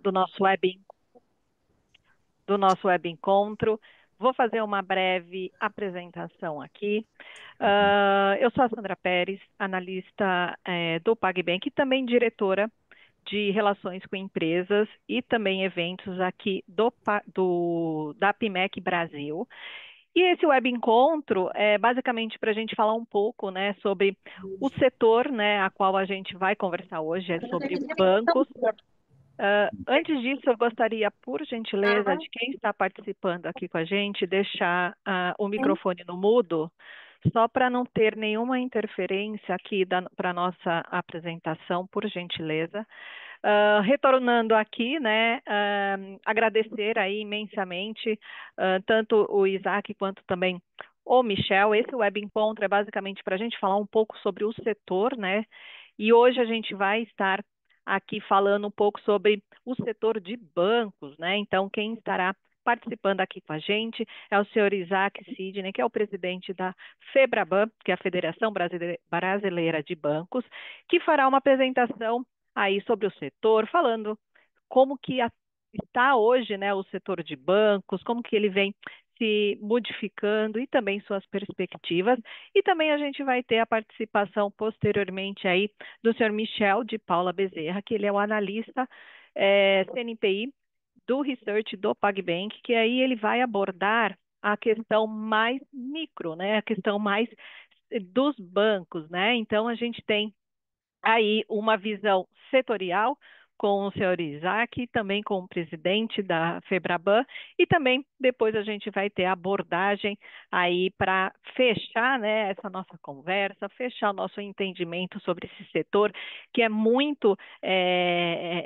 do nosso web encontro. Vou fazer uma breve apresentação aqui. Eu sou a Sandra Pérez, analista do PagBank e também diretora de relações com empresas e também eventos aqui da PMEC Brasil. E esse web encontro é basicamente para a gente falar um pouco, né, sobre o setor, né, a qual a gente vai conversar hoje, é sobre bancos. Antes disso, eu gostaria, por gentileza, de quem está participando aqui com a gente, deixar o microfone no mudo, só para não ter nenhuma interferência aqui para a nossa apresentação, por gentileza. Retornando aqui, né, agradecer aí imensamente tanto o Isaac quanto também o Michel. Esse web encontro é basicamente para a gente falar um pouco sobre o setor, né, e hoje a gente vai estar aqui falando um pouco sobre o setor de bancos, né, então quem estará participando aqui com a gente é o senhor Isaac Sidney, que é o presidente da FEBRABAN, que é a Federação Brasileira de Bancos, que fará uma apresentação aí sobre o setor, falando como que está hoje, né, o setor de bancos, como que ele vem se modificando e também suas perspectivas. E também a gente vai ter a participação posteriormente aí do senhor Michel de Paula Bezerra, que ele é o analista CNPI do Research do PagBank, que aí ele vai abordar a questão mais micro, né, a questão mais dos bancos, né? Então a gente tem aí uma visão setorial com o senhor Isaac, também com o presidente da FEBRABAN, e também depois a gente vai ter a abordagem aí para fechar, né, essa nossa conversa, fechar o nosso entendimento sobre esse setor, que é muito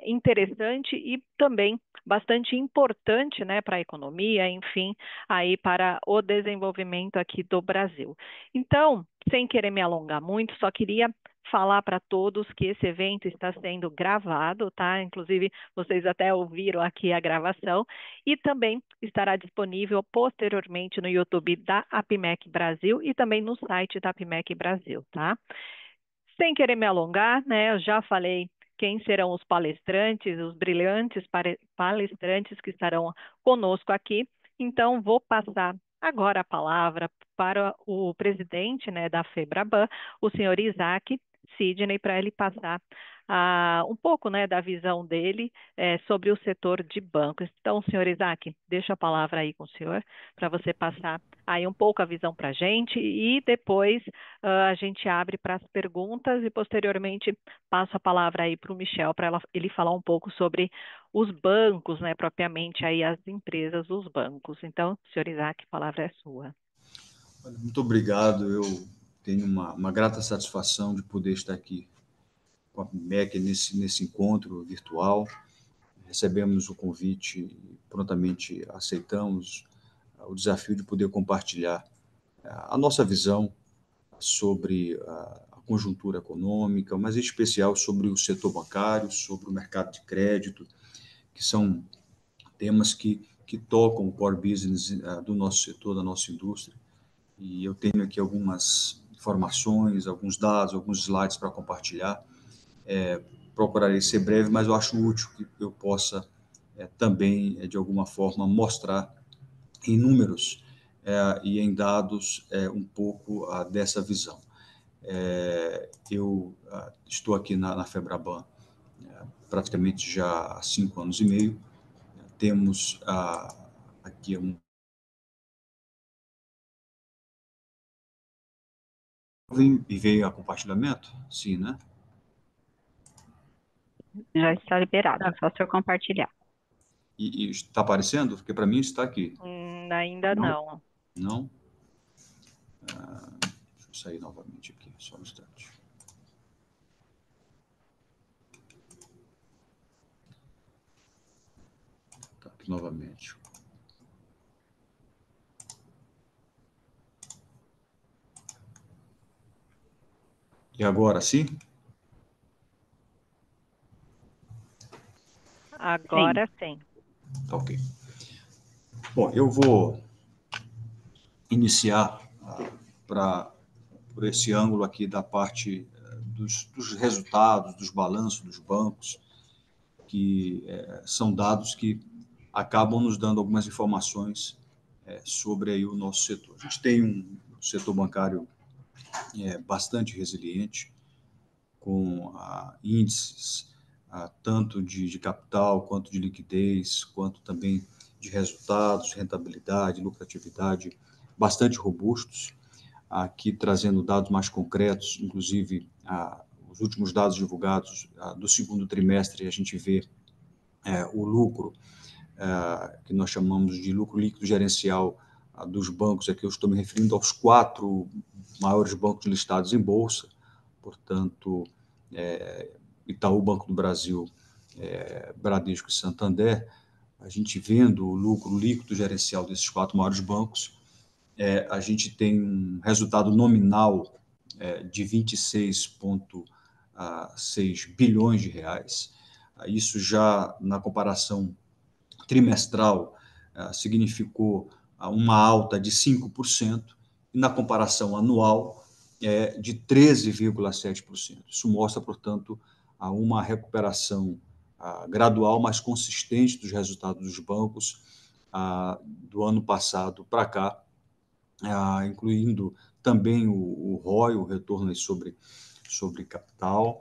interessante e também bastante importante, né, para a economia, enfim, aí para o desenvolvimento aqui do Brasil. Então, sem querer me alongar muito, só queria falar para todos que esse evento está sendo gravado, tá? Inclusive, vocês até ouviram aqui a gravação e também estará disponível posteriormente no YouTube da APMEC Brasil e também no site da APMEC Brasil, tá? Sem querer me alongar, né? Eu já falei quem serão os palestrantes, os brilhantes palestrantes que estarão conosco aqui. Então, vou passar agora a palavra para o presidente, né, da FEBRABAN, o senhor Isaac Sidney, para ele passar um pouco, né, da visão dele sobre o setor de bancos. Então, senhor Isaac, deixo a palavra aí com o senhor, para você passar aí um pouco a visão para a gente e depois a gente abre para as perguntas e posteriormente passo a palavra aí para o Michel para ele falar um pouco sobre os bancos, né, propriamente aí as empresas dos bancos. Então, senhor Isaac, a palavra é sua. Muito obrigado. Eu tenho uma grata satisfação de poder estar aqui com a MEC nesse encontro virtual. Recebemos o convite e prontamente aceitamos o desafio de poder compartilhar a nossa visão sobre a conjuntura econômica, mas em especial sobre o setor bancário, sobre o mercado de crédito, que são temas que tocam o core business do nosso setor, da nossa indústria. E eu tenho aqui algumas informações, alguns dados, alguns slides para compartilhar. Procurarei ser breve, mas eu acho útil que eu possa também, de alguma forma, mostrar em números e em dados um pouco dessa visão. Eu estou aqui na FEBRABAN praticamente já há 5 anos e meio. Temos aqui e veio a compartilhamento? Sim, né? Já está liberado, é só o senhor compartilhar. E está aparecendo? Porque para mim está aqui. Ainda não. Não? Deixa eu sair novamente aqui, só um instante. Tá, aqui novamente. E agora sim? Agora sim. Tá ok. Bom, eu vou iniciar por esse ângulo aqui da parte dos resultados, dos balanços dos bancos. que são dados que acabam nos dando algumas informações sobre aí o nosso setor. A gente tem um setor bancário bastante resiliente, com índices tanto de capital, quanto de liquidez, quanto também de resultados, rentabilidade, lucratividade, bastante robustos, aqui trazendo dados mais concretos, inclusive os últimos dados divulgados do segundo trimestre, a gente vê o lucro, que nós chamamos de lucro líquido gerencial dos bancos, aqui eu estou me referindo aos 4 maiores bancos listados em bolsa, portanto, Itaú, Banco do Brasil, Bradesco e Santander. A gente vendo o lucro líquido gerencial desses 4 maiores bancos, a gente tem um resultado nominal de 26,6 bilhões de reais. Isso já na comparação trimestral significou uma alta de 5%, e na comparação anual de 13,7%. Isso mostra, portanto, uma recuperação gradual, mas consistente dos resultados dos bancos do ano passado para cá, incluindo também o ROI, o retorno sobre capital,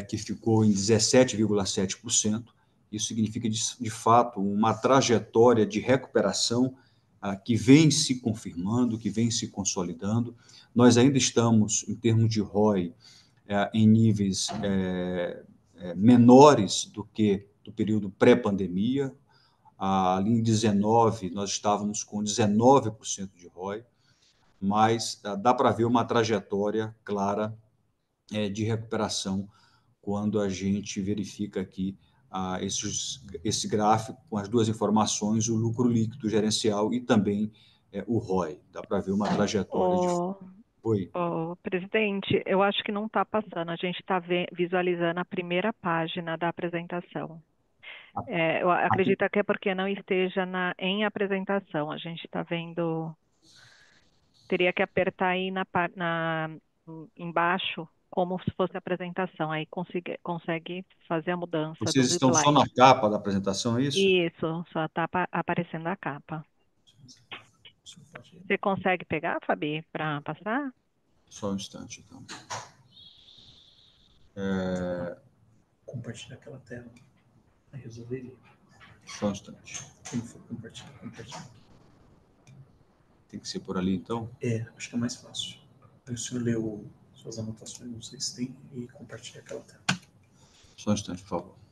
que ficou em 17,7%. Isso significa, de fato, uma trajetória de recuperação que vem se confirmando, que vem se consolidando. Nós ainda estamos, em termos de ROI, em níveis menores do que do período pré-pandemia. Ali em 19, nós estávamos com 19% de ROI, mas dá para ver uma trajetória clara de recuperação quando a gente verifica aqui esse gráfico com as 2 informações, o lucro líquido gerencial e também o ROI. Dá para ver uma trajetória de... Oi. Presidente, eu acho que não está passando. A gente está visualizando a primeira página da apresentação. Eu acredito que é porque não esteja em apresentação. A gente está vendo... Teria que apertar aí embaixo, como se fosse a apresentação. Aí consegue fazer a mudança. Vocês estão só na capa da apresentação, é isso? Isso, só está aparecendo a capa. Você consegue pegar, Fabi, para passar? Só um instante, então. Compartilhar aquela tela. Aí resolveria. Só um instante. Como for compartilhar. Tem que ser por ali, então? Acho que é mais fácil. Aí o senhor leu suas anotações, não sei se tem, e compartilha aquela tela. Só um instante, por favor.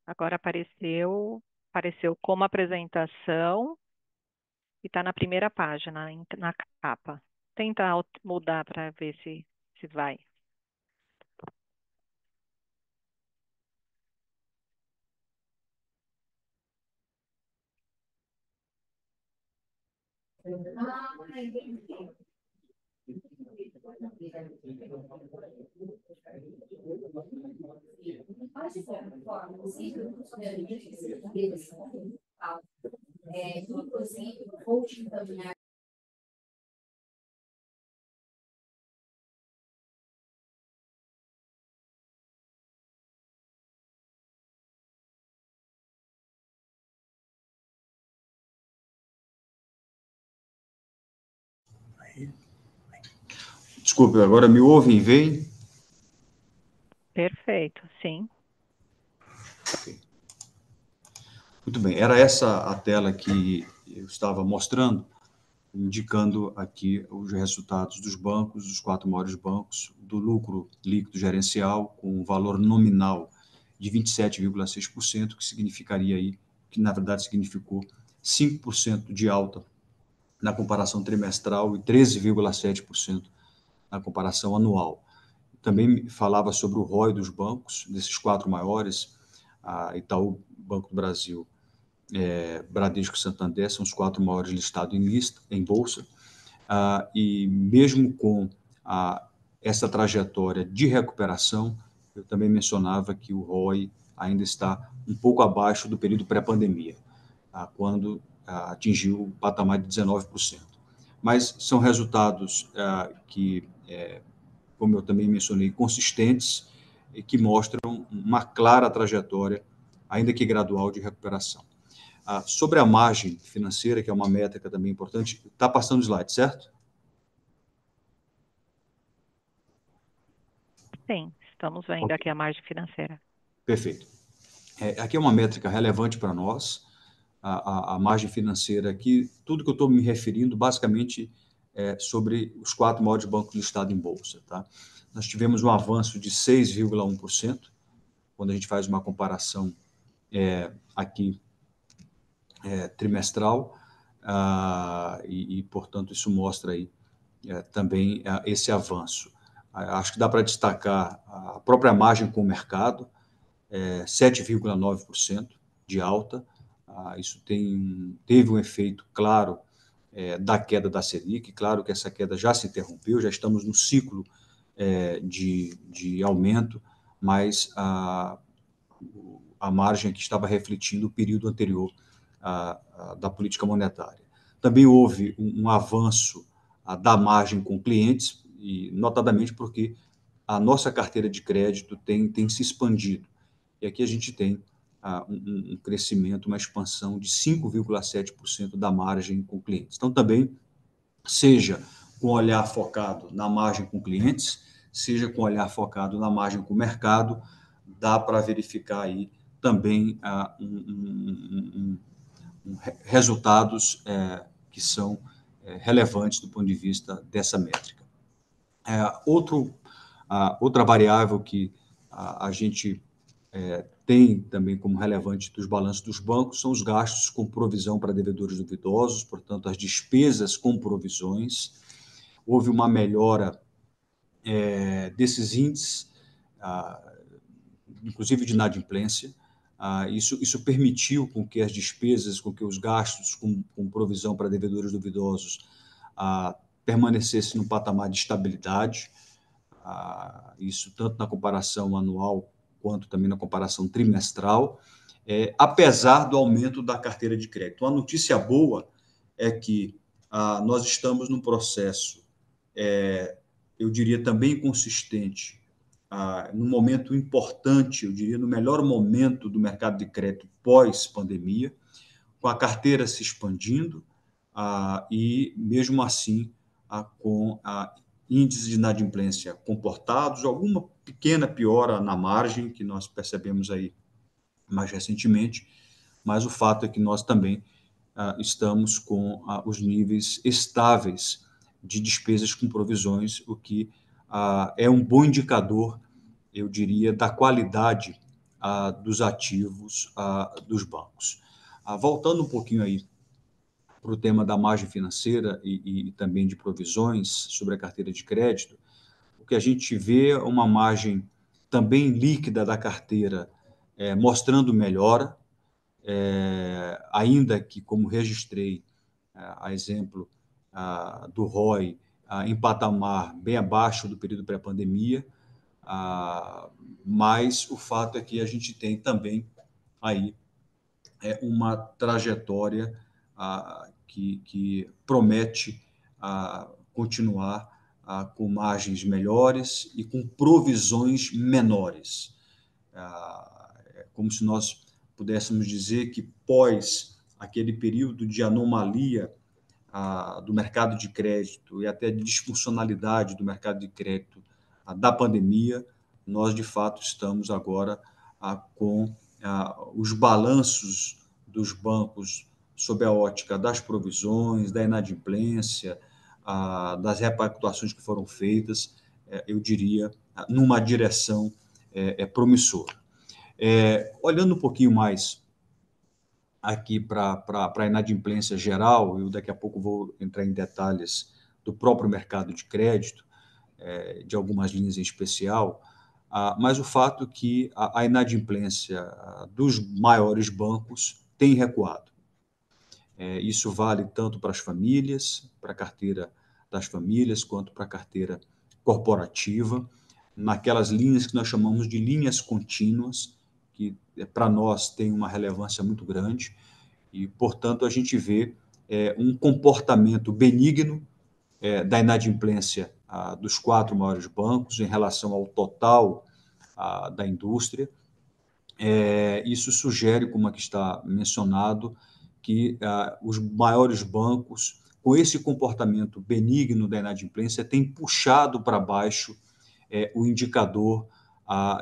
Agora apareceu como apresentação e está na primeira página, na capa. Tenta mudar para ver se vai. Desculpe, agora me ouvem e veem? Perfeito, sim. Okay. Muito bem, era essa a tela que eu estava mostrando, indicando aqui os resultados dos bancos, dos 4 maiores bancos, do lucro líquido gerencial, com um valor nominal de 27,6%, que significaria aí, que na verdade significou 5% de alta na comparação trimestral e 13,7% na comparação anual. Também falava sobre o ROI dos bancos, desses 4 maiores, a Itaú, Banco do Brasil, Bradesco e Santander são os 4 maiores listados em bolsa, e mesmo com essa trajetória de recuperação, eu também mencionava que o ROI ainda está um pouco abaixo do período pré-pandemia, quando atingiu o patamar de 19%. Mas são resultados que, como eu também mencionei, consistentes e que mostram uma clara trajetória, ainda que gradual, de recuperação. Sobre a margem financeira, que é uma métrica também importante, está passando o slide, certo? Sim, estamos vendo aqui a margem financeira. Perfeito. Aqui é uma métrica relevante para nós, a margem financeira aqui, tudo que eu estou me referindo, basicamente, é sobre os 4 maiores bancos listados em bolsa. Tá? Nós tivemos um avanço de 6,1%, quando a gente faz uma comparação aqui trimestral, e, portanto, isso mostra aí também esse avanço. Acho que dá para destacar a própria margem com o mercado, 7,9% de alta. Isso teve um efeito claro da queda da Selic. Claro que essa queda já se interrompeu, já estamos no ciclo de aumento, mas a margem aqui estava refletindo o período anterior da política monetária. Também houve um avanço da margem com clientes, e notadamente porque a nossa carteira de crédito tem se expandido. E aqui a gente tem um crescimento, uma expansão de 5,7% da margem com clientes. Então, também, seja com olhar focado na margem com clientes, seja com olhar focado na margem com o mercado, dá para verificar aí também resultados que são relevantes do ponto de vista dessa métrica. Outra variável que a gente tem também como relevante dos balanços dos bancos são os gastos com provisão para devedores duvidosos, portanto, as despesas com provisões. Houve uma melhora desses índices, inclusive de inadimplência. Isso permitiu com que as despesas, com que os gastos com provisão para devedores duvidosos permanecessem no patamar de estabilidade. Isso tanto na comparação anual quanto também na comparação trimestral, apesar do aumento da carteira de crédito. Uma notícia boa é que nós estamos num processo, eu diria também consistente, num momento importante, eu diria no melhor momento do mercado de crédito pós-pandemia, com a carteira se expandindo e, mesmo assim, com índices de inadimplência comportados, alguma pequena piora na margem, que nós percebemos aí mais recentemente, mas o fato é que nós também estamos com os níveis estáveis de despesas com provisões, o que é um bom indicador, eu diria, da qualidade dos ativos dos bancos. Voltando um pouquinho aí para o tema da margem financeira e também de provisões sobre a carteira de crédito, o que a gente vê é uma margem também líquida da carteira mostrando melhora, ainda que, como registrei a exemplo do ROI, em patamar bem abaixo do período pré-pandemia, mas o fato é que a gente tem também aí uma trajetória que promete continuar com margens melhores e com provisões menores. Como se nós pudéssemos dizer que, pós aquele período de anomalia do mercado de crédito e até de disfuncionalidade do mercado de crédito da pandemia, nós, de fato, estamos agora com os balanços dos bancos sob a ótica das provisões, da inadimplência, das repactuações que foram feitas, eu diria, numa direção promissora. Olhando um pouquinho mais aqui para a inadimplência geral, eu daqui a pouco vou entrar em detalhes do próprio mercado de crédito, de algumas linhas em especial, mas o fato é que a inadimplência dos maiores bancos tem recuado. Isso vale tanto para as famílias, para a carteira das famílias, quanto para a carteira corporativa, naquelas linhas que nós chamamos de linhas contínuas, que para nós tem uma relevância muito grande, e, portanto, a gente vê um comportamento benigno da inadimplência dos 4 maiores bancos em relação ao total da indústria. Isso sugere, como aqui está mencionado, que os maiores bancos, com esse comportamento benigno da inadimplência, têm puxado para baixo o indicador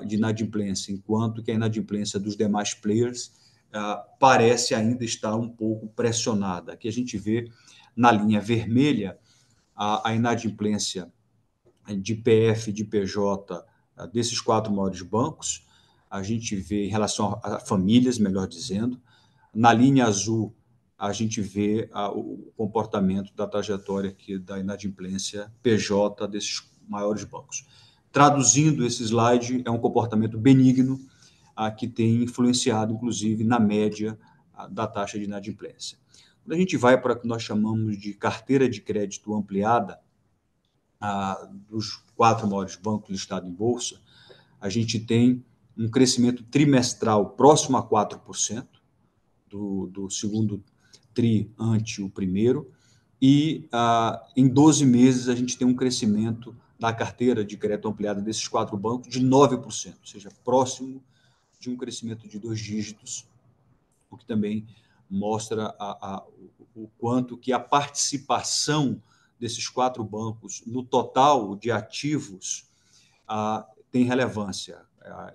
de inadimplência, enquanto que a inadimplência dos demais players parece ainda estar um pouco pressionada. Aqui a gente vê na linha vermelha a inadimplência de PF, de PJ, desses 4 maiores bancos. A gente vê em relação a famílias, melhor dizendo. Na linha azul, a gente vê o comportamento da trajetória aqui da inadimplência PJ desses maiores bancos. Traduzindo esse slide, é um comportamento benigno que tem influenciado, inclusive, na média da taxa de inadimplência. Quando a gente vai para o que nós chamamos de carteira de crédito ampliada, dos 4 maiores bancos listados em bolsa, a gente tem um crescimento trimestral próximo a 4%, do segundo TRI ante o primeiro, e em 12 meses a gente tem um crescimento da carteira de crédito ampliada desses 4 bancos de 9%, ou seja, próximo de um crescimento de 2 dígitos, o que também mostra o quanto que a participação desses 4 bancos no total de ativos tem relevância.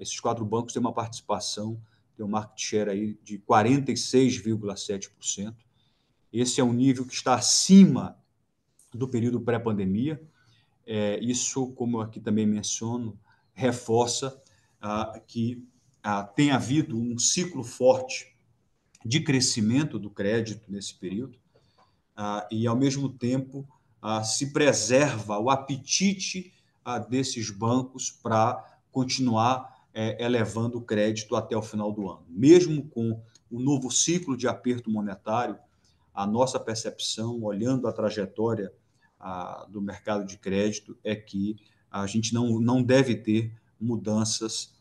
Esses 4 bancos têm uma participação, tem um market share aí de 46,7%. Esse é um nível que está acima do período pré-pandemia. Isso, como aqui também menciono, reforça que tem havido um ciclo forte de crescimento do crédito nesse período, e, ao mesmo tempo, se preserva o apetite desses bancos para continuar elevando o crédito até o final do ano. Mesmo com o novo ciclo de aperto monetário, a nossa percepção, olhando a trajetória do mercado de crédito, é que a gente não deve ter mudanças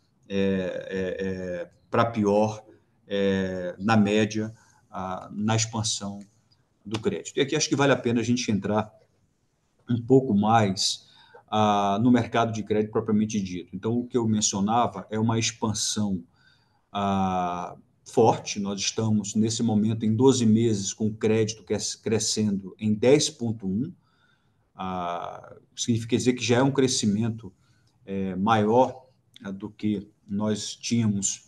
para pior na média, na expansão do crédito. E aqui acho que vale a pena a gente entrar um pouco mais no mercado de crédito propriamente dito. Então, o que eu mencionava é uma expansão forte. Nós estamos, nesse momento, em 12 meses, com o crédito crescendo em 10,1%. Significa dizer que já é um crescimento maior do que nós tínhamos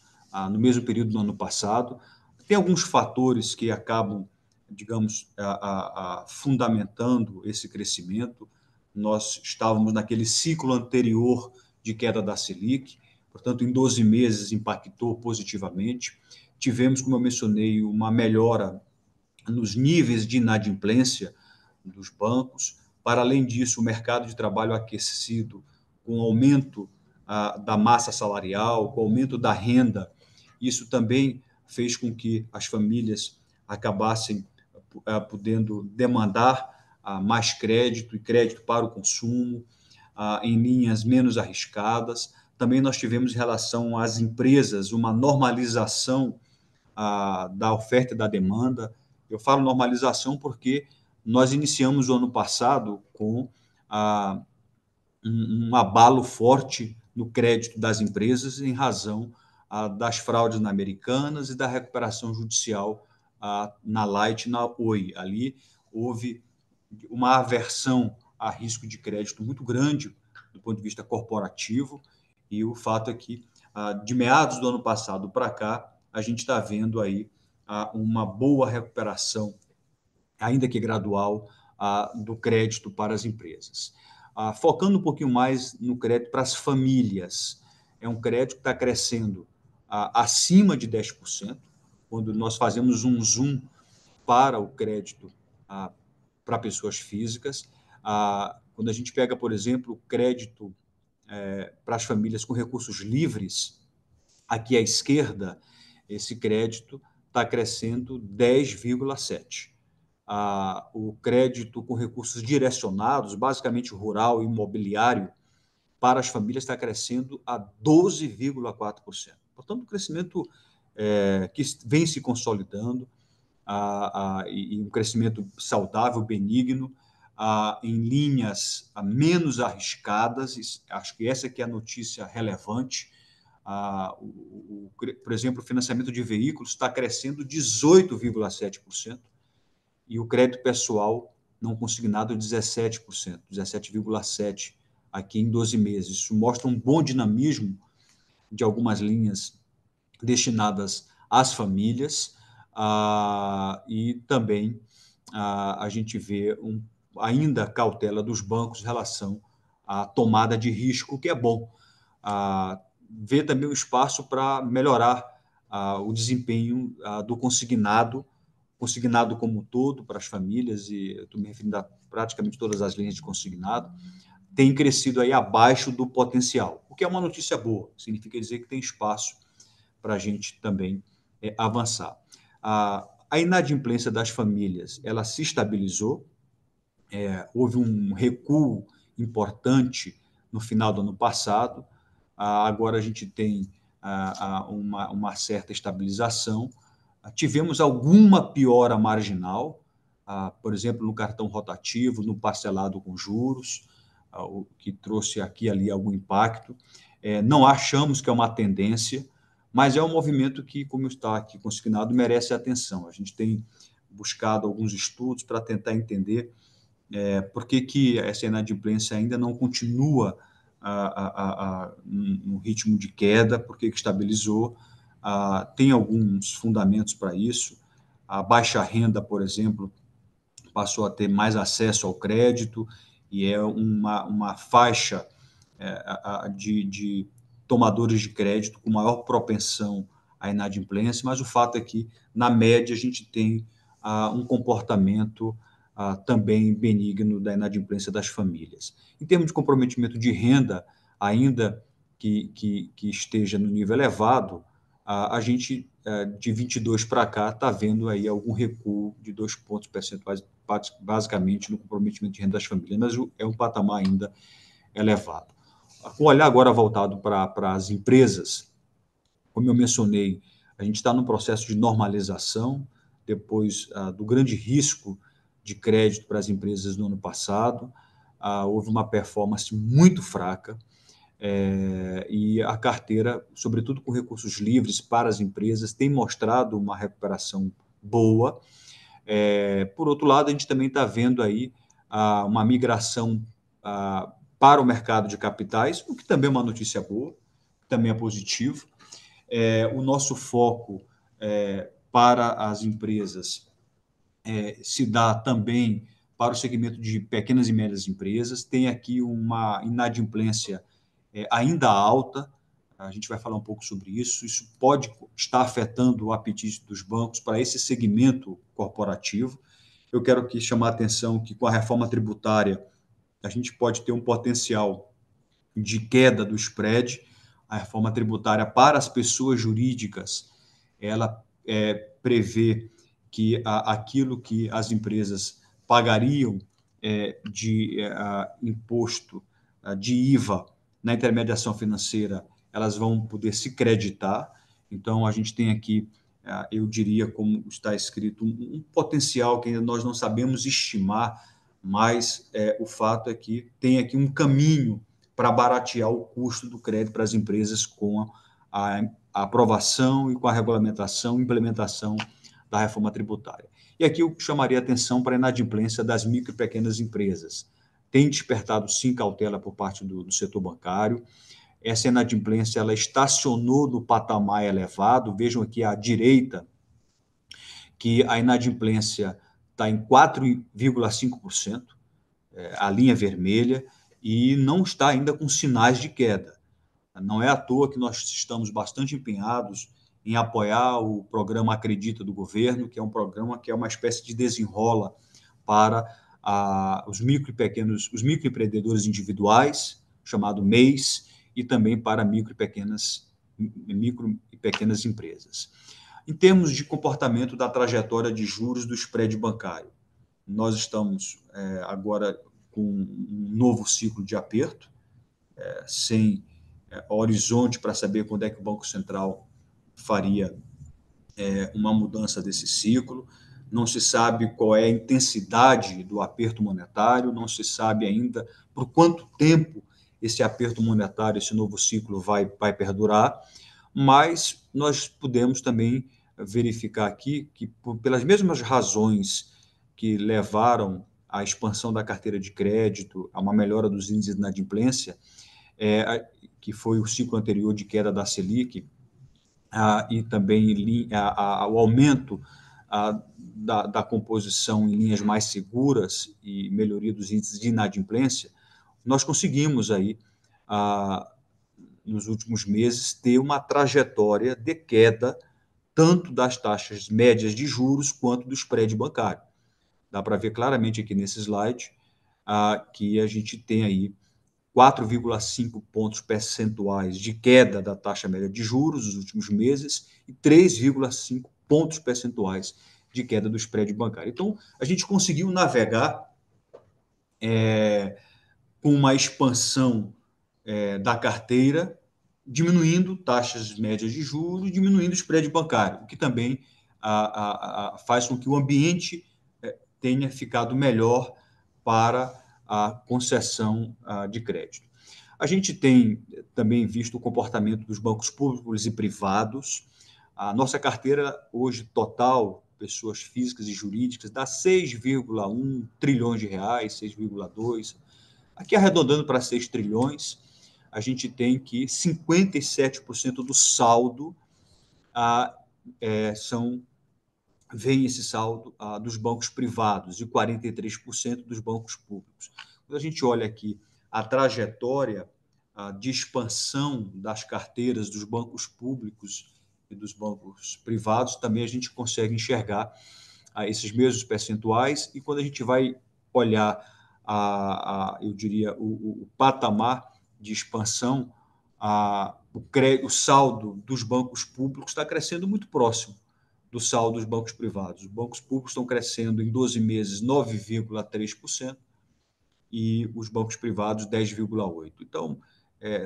no mesmo período do ano passado. Tem alguns fatores que acabam, digamos, fundamentando esse crescimento. Nós estávamos naquele ciclo anterior de queda da Selic, portanto, em 12 meses impactou positivamente. Tivemos, como eu mencionei, uma melhora nos níveis de inadimplência dos bancos. Para além disso, o mercado de trabalho aquecido, com o aumento da massa salarial, com o aumento da renda, isso também fez com que as famílias acabassem podendo demandar mais crédito e crédito para o consumo, em linhas menos arriscadas. Também nós tivemos, em relação às empresas, uma normalização da oferta e da demanda. Eu falo normalização porque nós iniciamos o ano passado com um abalo forte no crédito das empresas em razão das fraudes na Americanas e da recuperação judicial na Light e na Oi. Ali houve uma aversão a risco de crédito muito grande do ponto de vista corporativo, e o fato é que, de meados do ano passado para cá, a gente está vendo aí uma boa recuperação, ainda que gradual, do crédito para as empresas. Focando um pouquinho mais no crédito para as famílias, é um crédito que está crescendo acima de 10%, quando nós fazemos um zoom para o crédito para pessoas físicas. Quando a gente pega, por exemplo, o crédito para as famílias com recursos livres, aqui à esquerda, esse crédito está crescendo 10,7%. O crédito com recursos direcionados, basicamente rural e imobiliário, para as famílias está crescendo a 12,4%. Portanto, um crescimento que vem se consolidando, e um crescimento saudável, benigno, em linhas menos arriscadas. Acho que essa que é a notícia relevante. Por exemplo, o financiamento de veículos está crescendo 18,7%, e o crédito pessoal não consignado 17%, 17,7% aqui em 12 meses. Isso mostra um bom dinamismo de algumas linhas destinadas às famílias, e também a gente vê ainda cautela dos bancos em relação à tomada de risco, que é bom. Vê também o espaço para melhorar o desempenho do consignado como um todo para as famílias, e eu estou me referindo a praticamente todas as linhas de consignado, tem crescido aí abaixo do potencial, o que é uma notícia boa, significa dizer que tem espaço para a gente também avançar. A inadimplência das famílias, ela se estabilizou, houve um recuo importante no final do ano passado, agora a gente tem uma certa estabilização. Tivemos alguma piora marginal, por exemplo, no cartão rotativo, no parcelado com juros, o que trouxe aqui e ali algum impacto. Não achamos que é uma tendência, mas é um movimento que, como está aqui consignado, merece atenção. A gente tem buscado alguns estudos para tentar entender por que essa inadimplência ainda não continua no ritmo de queda, por que estabilizou. Tem alguns fundamentos para isso. A baixa renda, por exemplo, passou a ter mais acesso ao crédito, e é uma faixa de tomadores de crédito com maior propensão à inadimplência, mas o fato é que, na média, a gente tem um comportamento também benigno da inadimplência das famílias. Em termos de comprometimento de renda, ainda que esteja no nível elevado, a gente, de 22 para cá, está vendo aí algum recuo de 2 pontos percentuais, basicamente, no comprometimento de renda das famílias, mas é um patamar ainda elevado. Com o olhar agora voltado para as empresas, como eu mencionei, a gente está num processo de normalização, depois do grande risco de crédito para as empresas no ano passado. Houve uma performance muito fraca, e a carteira, sobretudo com recursos livres para as empresas, tem mostrado uma recuperação boa. Por outro lado, a gente também está vendo aí uma migração para o mercado de capitais, o que também é uma notícia boa, também é positivo. O nosso foco para as empresas se dá também para o segmento de pequenas e médias empresas. Tem aqui uma inadimplência ainda alta, a gente vai falar um pouco sobre isso. Isso pode estar afetando o apetite dos bancos para esse segmento corporativo. Eu quero aqui chamar a atenção que, com a reforma tributária, a gente pode ter um potencial de queda do spread. A reforma tributária para as pessoas jurídicas, ela prevê que aquilo que as empresas pagariam de imposto de IVA na intermediação financeira, elas vão poder se creditar. Então, a gente tem aqui, eu diria, como está escrito, um potencial que ainda nós não sabemos estimar, mas o fato é que tem aqui um caminho para baratear o custo do crédito para as empresas com a aprovação e com a regulamentação e implementação da reforma tributária. E aqui eu chamaria a atenção para a inadimplência das micro e pequenas empresas. Tem despertado, sim, cautela por parte do setor bancário. Essa inadimplência, ela estacionou no patamar elevado. Vejam aqui à direita que a inadimplência está em 4,5%, a linha vermelha, e não está ainda com sinais de queda. Não é à toa que nós estamos bastante empenhados em apoiar o programa Acredita do governo, que é um programa que é uma espécie de desenrola para os microempreendedores individuais, chamado MEIs, e também para micro e pequenas empresas. Em termos de comportamento da trajetória de juros do spread bancário, nós estamos agora com um novo ciclo de aperto, sem horizonte para saber quando é que o Banco Central faria uma mudança desse ciclo. Não se sabe qual é a intensidade do aperto monetário, não se sabe ainda por quanto tempo esse aperto monetário, esse novo ciclo vai perdurar, mas nós podemos também verificar aqui que, pelas mesmas razões que levaram à expansão da carteira de crédito, a uma melhora dos índices de inadimplência, que foi o ciclo anterior de queda da Selic, e também o aumento da composição em linhas mais seguras e melhoria dos índices de inadimplência, nós conseguimos aí, nos últimos meses, ter uma trajetória de queda tanto das taxas médias de juros quanto do spread bancário. Dá para ver claramente aqui nesse slide que a gente tem aí 4,5 pontos percentuais de queda da taxa média de juros nos últimos meses e 3,5 pontos percentuais de queda do spread bancário. Então, a gente conseguiu navegar com uma expansão da carteira, diminuindo taxas médias de juros, diminuindo o spread bancário, o que também faz com que o ambiente tenha ficado melhor para a concessão de crédito. A gente tem também visto o comportamento dos bancos públicos e privados. A nossa carteira hoje total, pessoas físicas e jurídicas, dá 6,1 trilhões de reais, 6,2. Aqui arredondando para 6 trilhões, a gente tem que 57% do saldo vem esse saldo dos bancos privados e 43% dos bancos públicos. Quando a gente olha aqui a trajetória de expansão das carteiras dos bancos públicos e dos bancos privados, também a gente consegue enxergar esses mesmos percentuais, e quando a gente vai olhar, eu diria, o patamar de expansão, o saldo dos bancos públicos está crescendo muito próximo do saldo dos bancos privados. Os bancos públicos estão crescendo em 12 meses 9,3% e os bancos privados 10,8%. Então,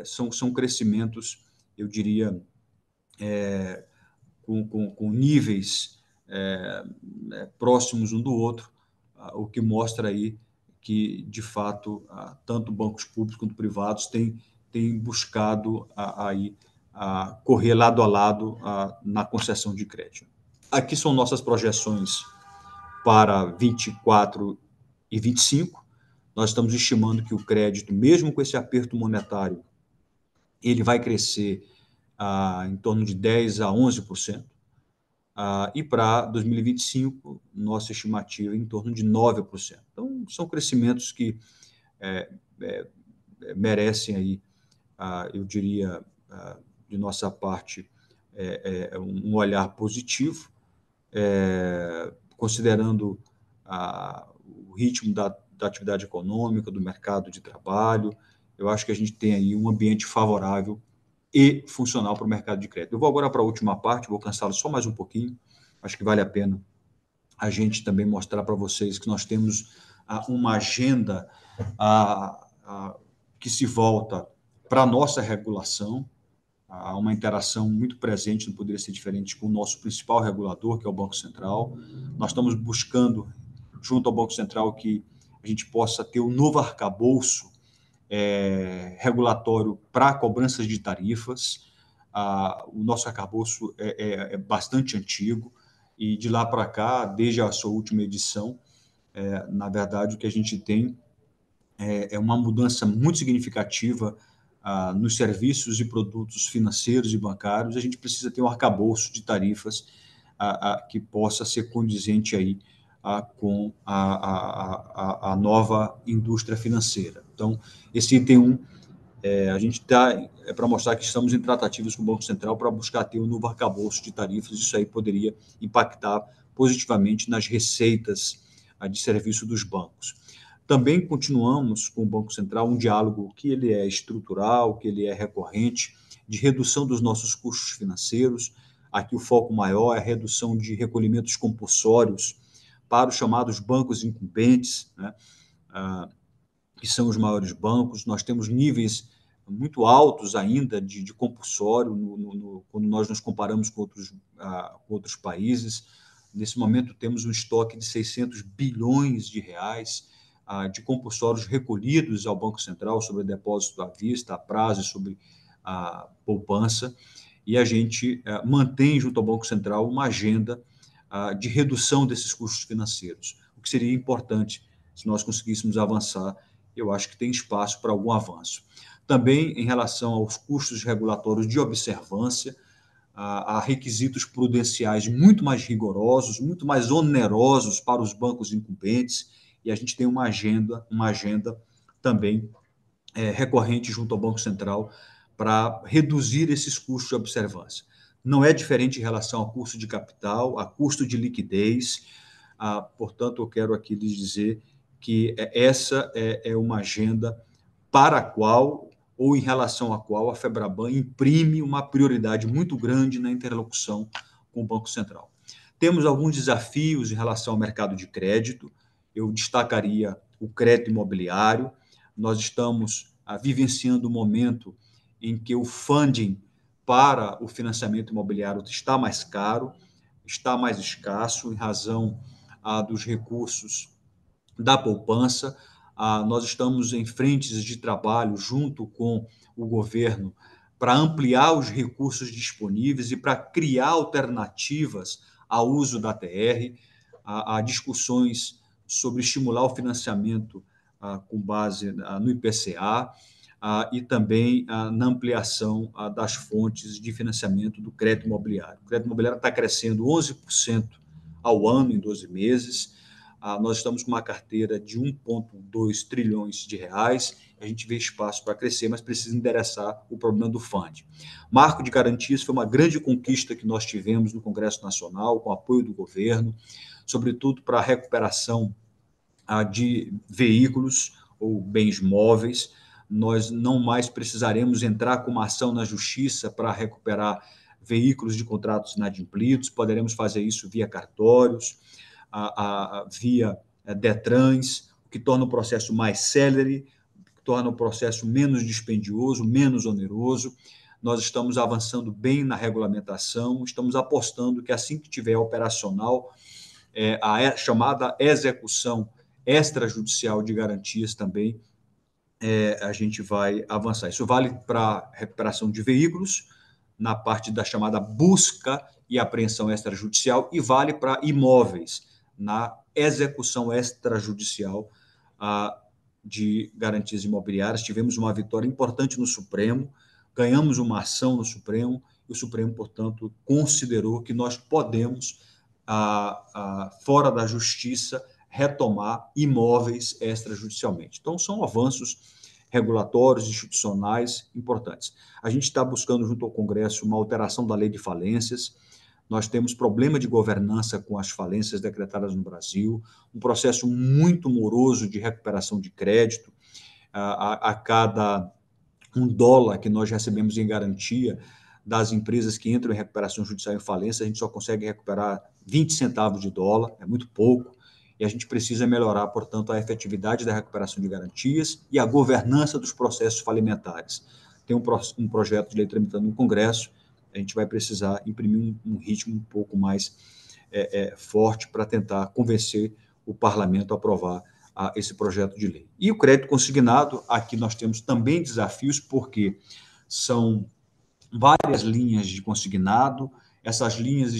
são crescimentos, eu diria, com níveis próximos um do outro, o que mostra aí que, de fato, tanto bancos públicos quanto privados têm buscado correr lado a lado na concessão de crédito. Aqui são nossas projeções para 24 e 25. Nós estamos estimando que o crédito, mesmo com esse aperto monetário, ele vai crescer em torno de 10% a 11%. E para 2025, nossa estimativa é em torno de 9%. Então, são crescimentos que merecem aí, eu diria, de nossa parte, um olhar positivo, considerando o ritmo da atividade econômica, do mercado de trabalho. Eu acho que a gente tem aí um ambiente favorável e funcional para o mercado de crédito. Eu vou agora para a última parte, vou cansá-lo só mais um pouquinho. Acho que vale a pena a gente também mostrar para vocês que nós temos uma agenda que se volta para a nossa regulação. Há uma interação muito presente, não poderia ser diferente, com o nosso principal regulador, que é o Banco Central. Nós estamos buscando, junto ao Banco Central, que a gente possa ter um novo arcabouço regulatório para cobranças de tarifas. O nosso arcabouço é bastante antigo, e de lá para cá, desde a sua última edição, na verdade, o que a gente tem é uma mudança muito significativa nos serviços e produtos financeiros e bancários. A gente precisa ter um arcabouço de tarifas que possa ser condizente aí com a nova indústria financeira. Então, esse item 1 A gente está para mostrar que estamos em tratativas com o Banco Central para buscar ter um novo arcabouço de tarifas. Isso aí poderia impactar positivamente nas receitas de serviço dos bancos. Também continuamos com o Banco Central um diálogo que ele é estrutural, que ele é recorrente, de redução dos nossos custos financeiros. Aqui o foco maior é a redução de recolhimentos compulsórios para os chamados bancos incumbentes, né? Que são os maiores bancos. Nós temos níveis muito altos ainda de compulsório quando nós nos comparamos com outros países. Nesse momento, temos um estoque de 600 bilhões de reais de compulsórios recolhidos ao Banco Central sobre depósito à vista, a prazo e sobre a poupança, e a gente mantém junto ao Banco Central uma agenda de redução desses custos financeiros, o que seria importante se nós conseguíssemos avançar. Eu acho que tem espaço para algum avanço. Também, em relação aos custos regulatórios de observância, há requisitos prudenciais muito mais rigorosos, muito mais onerosos para os bancos incumbentes, e a gente tem uma agenda também recorrente junto ao Banco Central para reduzir esses custos de observância. Não é diferente em relação ao custo de capital, a custo de liquidez. Portanto, eu quero aqui lhes dizer que essa é uma agenda para a qual, ou em relação à qual, a FEBRABAN imprime uma prioridade muito grande na interlocução com o Banco Central. Temos alguns desafios em relação ao mercado de crédito. Eu destacaria o crédito imobiliário. Nós estamos vivenciando um momento em que o funding para o financiamento imobiliário está mais caro, está mais escasso, em razão dos recursos da poupança. Nós estamos em frentes de trabalho junto com o governo para ampliar os recursos disponíveis e para criar alternativas ao uso da TR. Há discussões sobre estimular o financiamento com base no IPCA e também na ampliação das fontes de financiamento do crédito imobiliário. O crédito imobiliário está crescendo 11% ao ano em 12 meses. Nós estamos com uma carteira de 1,2 trilhões de reais. A gente vê espaço para crescer, mas precisa endereçar o problema do FUND. Marco de garantias foi uma grande conquista que nós tivemos no Congresso Nacional, com apoio do governo, sobretudo para a recuperação de veículos ou bens móveis. Nós não mais precisaremos entrar com uma ação na justiça para recuperar veículos de contratos inadimplidos, poderemos fazer isso via cartórios, via Detrans, o que torna o processo mais célere, que torna o processo menos dispendioso, menos oneroso. Nós estamos avançando bem na regulamentação, estamos apostando que assim que tiver operacional, a chamada execução extrajudicial de garantias também, a gente vai avançar. Isso vale para a recuperação de veículos, na parte da chamada busca e apreensão extrajudicial, e vale para imóveis, na execução extrajudicial de garantias imobiliárias. Tivemos uma vitória importante no Supremo, ganhamos uma ação no Supremo, e o Supremo, portanto, considerou que nós podemos, fora da justiça, retomar imóveis extrajudicialmente. Então, são avanços regulatórios, institucionais importantes. A gente está buscando, junto ao Congresso, uma alteração da lei de falências. Nós temos problema de governança com as falências decretadas no Brasil, um processo muito moroso de recuperação de crédito. A cada $1 que nós recebemos em garantia das empresas que entram em recuperação judicial em falência, a gente só consegue recuperar 20 centavos de dólar, é muito pouco, e a gente precisa melhorar, portanto, a efetividade da recuperação de garantias e a governança dos processos falimentares. Tem um projeto de lei tramitando no Congresso, a gente vai precisar imprimir um ritmo um pouco mais forte para tentar convencer o parlamento a aprovar esse projeto de lei. E o crédito consignado, aqui nós temos também desafios, porque são várias linhas de consignado, essas linhas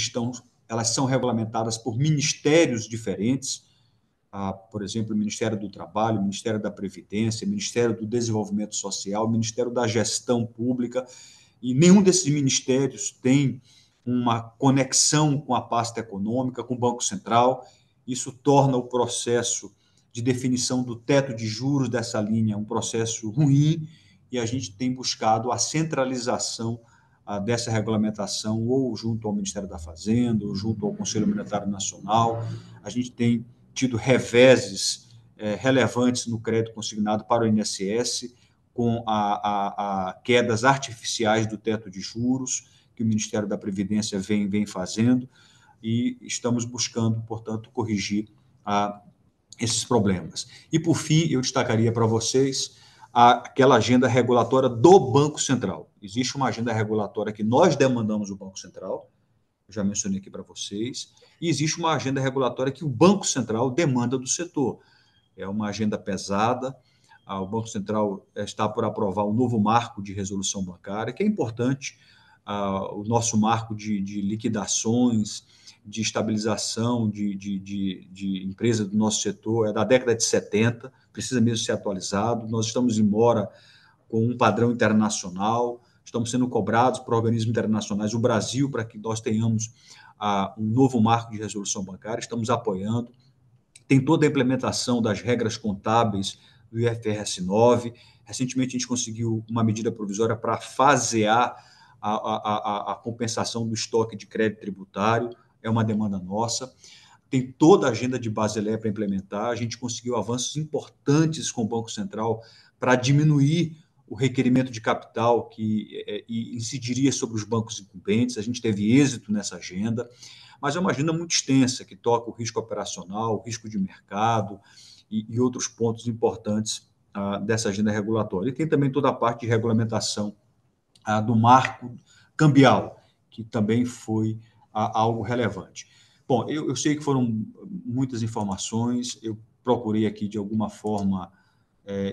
elas são regulamentadas por ministérios diferentes, por exemplo, o Ministério do Trabalho, o Ministério da Previdência, o Ministério do Desenvolvimento Social, o Ministério da Gestão Pública, e nenhum desses ministérios tem uma conexão com a pasta econômica, com o Banco Central. Isso torna o processo de definição do teto de juros dessa linha um processo ruim, e a gente tem buscado a centralização dessa regulamentação ou junto ao Ministério da Fazenda, ou junto ao Conselho Monetário Nacional. A gente tem tido reveses relevantes no crédito consignado para o INSS, com quedas artificiais do teto de juros que o Ministério da Previdência vem fazendo, e estamos buscando, portanto, corrigir esses problemas. E, por fim, eu destacaria para vocês aquela agenda regulatória do Banco Central. Existe uma agenda regulatória que nós demandamos do Banco Central, eu já mencionei aqui para vocês, e existe uma agenda regulatória que o Banco Central demanda do setor. É uma agenda pesada. O Banco Central está por aprovar um novo marco de resolução bancária, que é importante, o nosso marco de liquidações, de estabilização de empresas do nosso setor, é da década de 70, precisa mesmo ser atualizado. Nós estamos embora com um padrão internacional, estamos sendo cobrados por organismos internacionais, o Brasil, para que nós tenhamos um novo marco de resolução bancária, estamos apoiando. Tem toda a implementação das regras contábeis do IFRS 9. Recentemente, a gente conseguiu uma medida provisória para fasear a compensação do estoque de crédito tributário, é uma demanda nossa. Tem toda a agenda de Basileia para implementar. A gente conseguiu avanços importantes com o Banco Central para diminuir o requerimento de capital que incidiria sobre os bancos incumbentes. A gente teve êxito nessa agenda, mas é uma agenda muito extensa, que toca o risco operacional, o risco de mercado e outros pontos importantes dessa agenda regulatória. E tem também toda a parte de regulamentação do marco cambial, que também foi algo relevante. Bom, eu sei que foram muitas informações, eu procurei aqui, de alguma forma,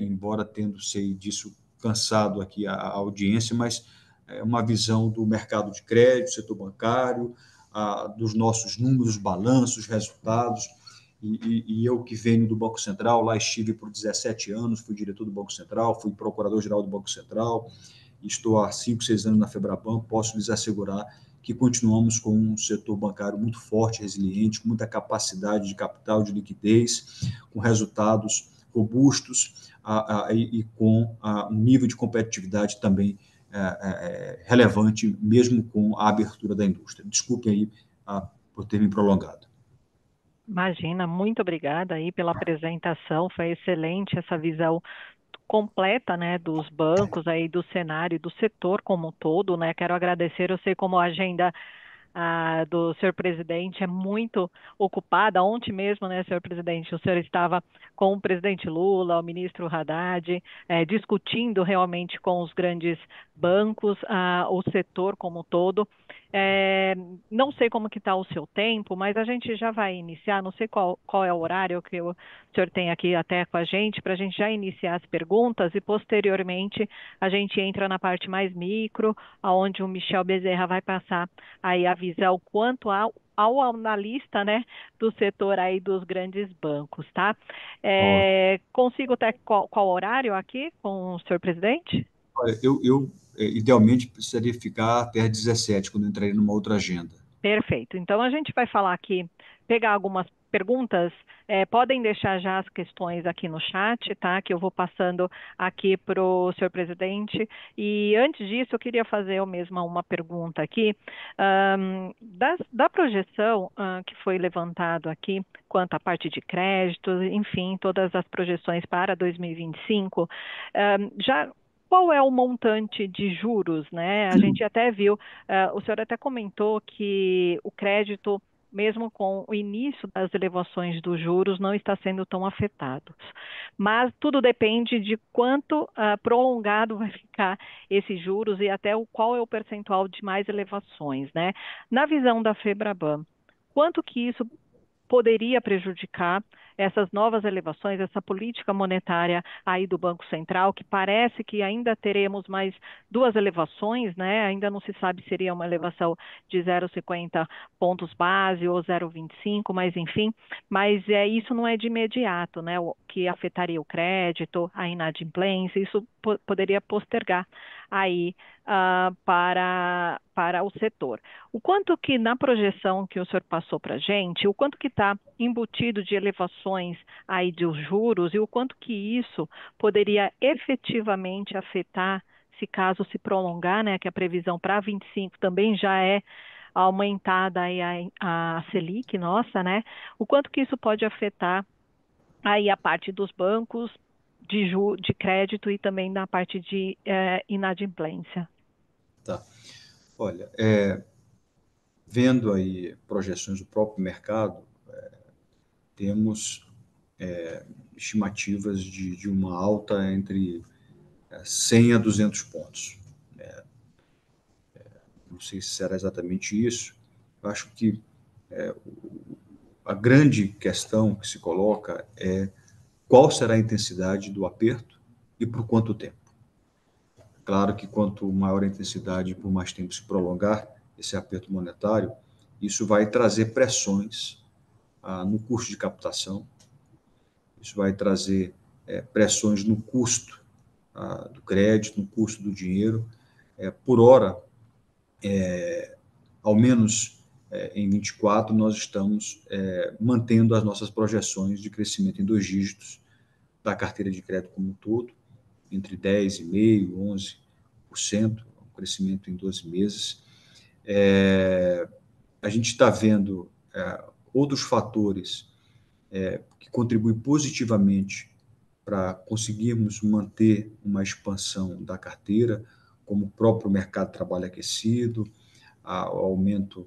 embora tendo, sei disso, cansado aqui a audiência, mas uma visão do mercado de crédito, setor bancário, dos nossos números, balanços, resultados, e eu que venho do Banco Central, lá estive por 17 anos, fui diretor do Banco Central, fui procurador-geral do Banco Central, estou há 5, 6 anos na Febraban, posso lhes assegurar que continuamos com um setor bancário muito forte, resiliente, com muita capacidade de capital, de liquidez, com resultados robustos e com um nível de competitividade também relevante, mesmo com a abertura da indústria. Desculpem aí por ter me prolongado. Imagina, muito obrigada aí pela apresentação, foi excelente essa visão completa, né, dos bancos aí, do cenário e do setor como um todo, né? Quero agradecer, eu sei como a agenda do senhor presidente é muito ocupada. Ontem mesmo, né, senhor presidente, o senhor estava com o presidente Lula, o ministro Haddad, discutindo realmente com os grandes bancos, o setor como um todo. Não sei como que está o seu tempo, mas a gente já vai iniciar, não sei qual é o horário que o senhor tem aqui até com a gente, para a gente já iniciar as perguntas e posteriormente a gente entra na parte mais micro, onde o Michel Bezerra vai passar aí a visão quanto ao analista, né, do setor aí dos grandes bancos, tá? Consigo ter qual horário aqui com o senhor presidente? Olha, eu idealmente precisaria ficar até às 17, quando eu entraria numa outra agenda. Perfeito. Então, a gente vai falar aqui, pegar algumas perguntas, podem deixar já as questões aqui no chat, tá? Que eu vou passando aqui para o senhor presidente. E antes disso, eu queria fazer eu mesma uma pergunta aqui. Da projeção que foi levantado aqui, quanto à parte de crédito, enfim, todas as projeções para 2025, já qual é o montante de juros, né? A gente até viu, o senhor até comentou que o crédito, mesmo com o início das elevações dos juros, não está sendo tão afetado. Mas tudo depende de quanto prolongado vai ficar esses juros e até qual é o percentual de mais elevações, né? Na visão da Febraban, quanto que isso poderia prejudicar essas novas elevações, essa política monetária aí do Banco Central, que parece que ainda teremos mais 2 elevações, né? Ainda não se sabe se seria uma elevação de 0,50 pontos base ou 0,25, mas enfim, mas isso não é de imediato, né? O que afetaria o crédito, a inadimplência, isso poderia postergar aí para o setor. O quanto que na projeção que o senhor passou para a gente, o quanto que está embutido de elevações aí dos juros e o quanto que isso poderia efetivamente afetar, se caso se prolongar, né, que a previsão para 25 também já é aumentada aí a Selic, nossa, né? O quanto que isso pode afetar aí a parte dos bancos de crédito e também na parte de inadimplência. Tá. Olha, vendo aí projeções do próprio mercado, temos estimativas de uma alta entre 100 a 200 pontos. Não sei se será exatamente isso. Eu acho que a grande questão que se coloca é qual será a intensidade do aperto e por quanto tempo. Claro que quanto maior a intensidade e por mais tempo se prolongar esse aperto monetário, isso vai trazer pressões no custo de captação, isso vai trazer pressões no custo do crédito, no custo do dinheiro. Por hora, ao menos em 24, nós estamos mantendo as nossas projeções de crescimento em 2 dígitos da carteira de crédito como um todo, entre 10,5% e 11%, um crescimento em 12 meses. A gente está vendo outros fatores que contribuem positivamente para conseguirmos manter uma expansão da carteira, como o próprio mercado de trabalho aquecido, o aumento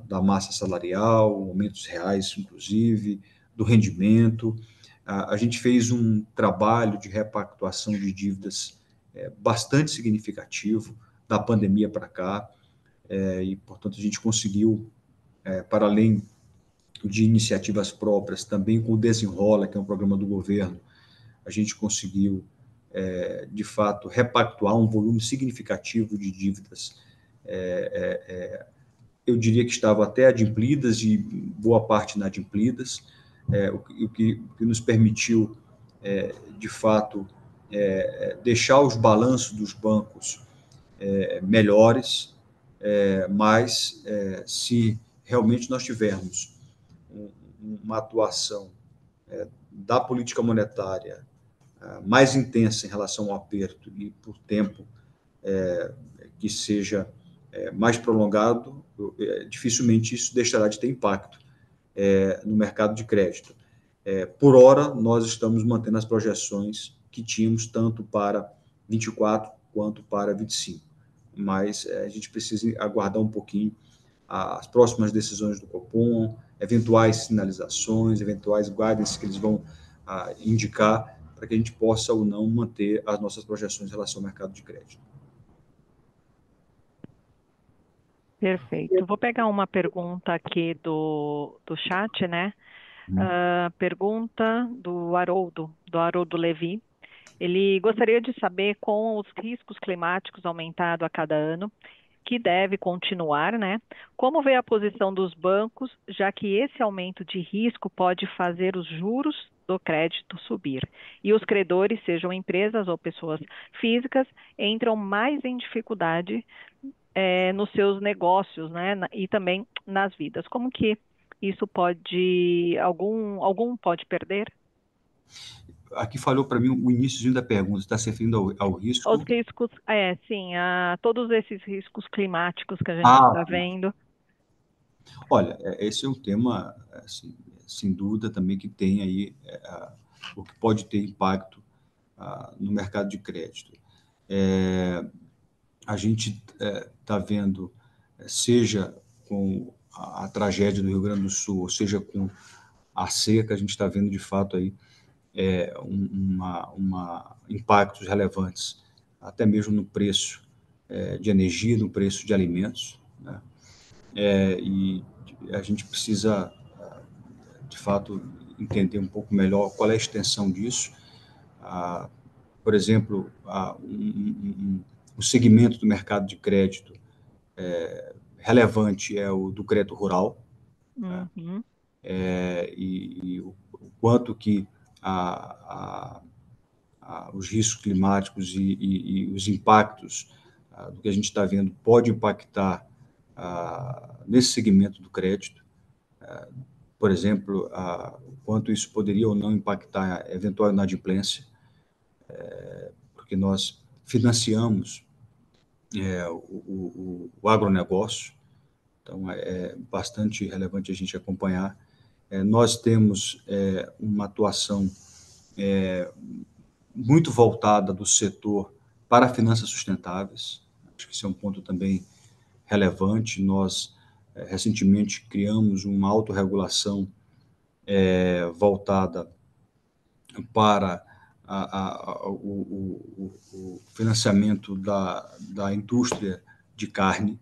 da massa salarial, aumentos reais, inclusive, do rendimento. A gente fez um trabalho de repactuação de dívidas bastante significativo da pandemia para cá, e, portanto, a gente conseguiu, para além de iniciativas próprias, também com o Desenrola, que é um programa do governo, a gente conseguiu, de fato, repactuar um volume significativo de dívidas. Eu diria que estavam até adimplidas e boa parte inadimplidas, o que nos permitiu, de fato, deixar os balanços dos bancos melhores, mas se realmente nós tivermos uma atuação da política monetária mais intensa em relação ao aperto e por tempo que seja mais prolongado, dificilmente isso deixará de ter impacto no mercado de crédito. Por hora, nós estamos mantendo as projeções que tínhamos tanto para 24 quanto para 25, mas a gente precisa aguardar um pouquinho as próximas decisões do Copom, eventuais sinalizações, eventuais guidance que eles vão indicar para que a gente possa ou não manter as nossas projeções em relação ao mercado de crédito. Perfeito. Vou pegar uma pergunta aqui do chat, né? Pergunta do Haroldo Levi. Ele gostaria de saber, com os riscos climáticos aumentando a cada ano, que deve continuar, né? Como vê a posição dos bancos, já que esse aumento de risco pode fazer os juros do crédito subir e os credores, sejam empresas ou pessoas físicas, entram mais em dificuldade nos seus negócios, né? E também nas vidas. Como que isso pode, algum pode perder? Aqui falou para mim o iníciozinho da pergunta, está se referindo ao risco? Os riscos, sim, todos esses riscos climáticos que a gente está vendo. Olha, esse é um tema, assim, sem dúvida, também que tem aí o que pode ter impacto no mercado de crédito. A gente está vendo, seja com a tragédia do Rio Grande do Sul, ou seja com a seca, a gente está vendo, de fato, aí impactos relevantes, até mesmo no preço de energia, no preço de alimentos, né? E a gente precisa, de fato, entender um pouco melhor qual é a extensão disso. Por exemplo, o segmento do mercado de crédito relevante é o do crédito rural, né? E o quanto que os riscos climáticos e os impactos do que a gente está vendo pode impactar nesse segmento do crédito. Por exemplo, o quanto isso poderia ou não impactar a eventual inadimplência, porque nós financiamos o agronegócio, então é bastante relevante a gente acompanhar. Nós temos uma atuação muito voltada do setor para finanças sustentáveis. Acho que isso é um ponto também relevante. Nós, recentemente, criamos uma autorregulação voltada para o financiamento da indústria de carne,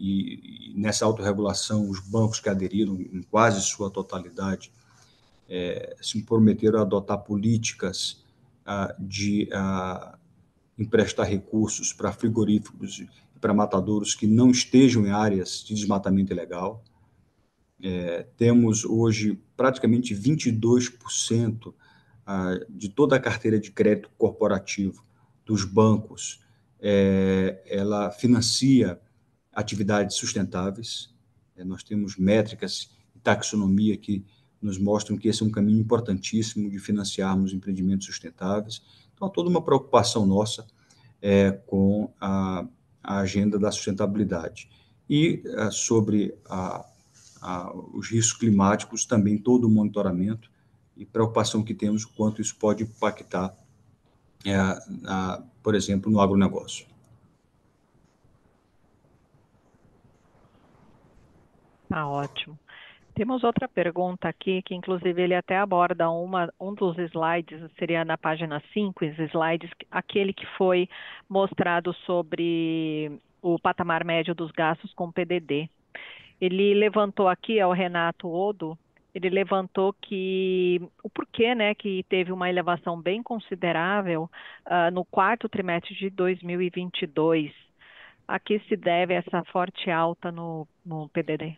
e nessa autorregulação os bancos que aderiram em quase sua totalidade se comprometeram a adotar políticas de emprestar recursos para frigoríficos e para matadouros que não estejam em áreas de desmatamento ilegal. Temos hoje praticamente 22% de toda a carteira de crédito corporativo dos bancos, ela financia atividades sustentáveis. Nós temos métricas e taxonomia que nos mostram que esse é um caminho importantíssimo de financiarmos empreendimentos sustentáveis. Então, há toda uma preocupação nossa com a agenda da sustentabilidade. E sobre os riscos climáticos, também todo o monitoramento e preocupação que temos o quanto isso pode impactar, por exemplo, no agronegócio. Tá ótimo. Temos outra pergunta aqui, que inclusive ele até aborda um dos slides, seria na página 5, os slides, aquele que foi mostrado sobre o patamar médio dos gastos com PDD. Ele levantou aqui, o Renato Odo, ele levantou que o porquê, né, que teve uma elevação bem considerável no quarto trimestre de 2022. A que se deve essa forte alta no PDD?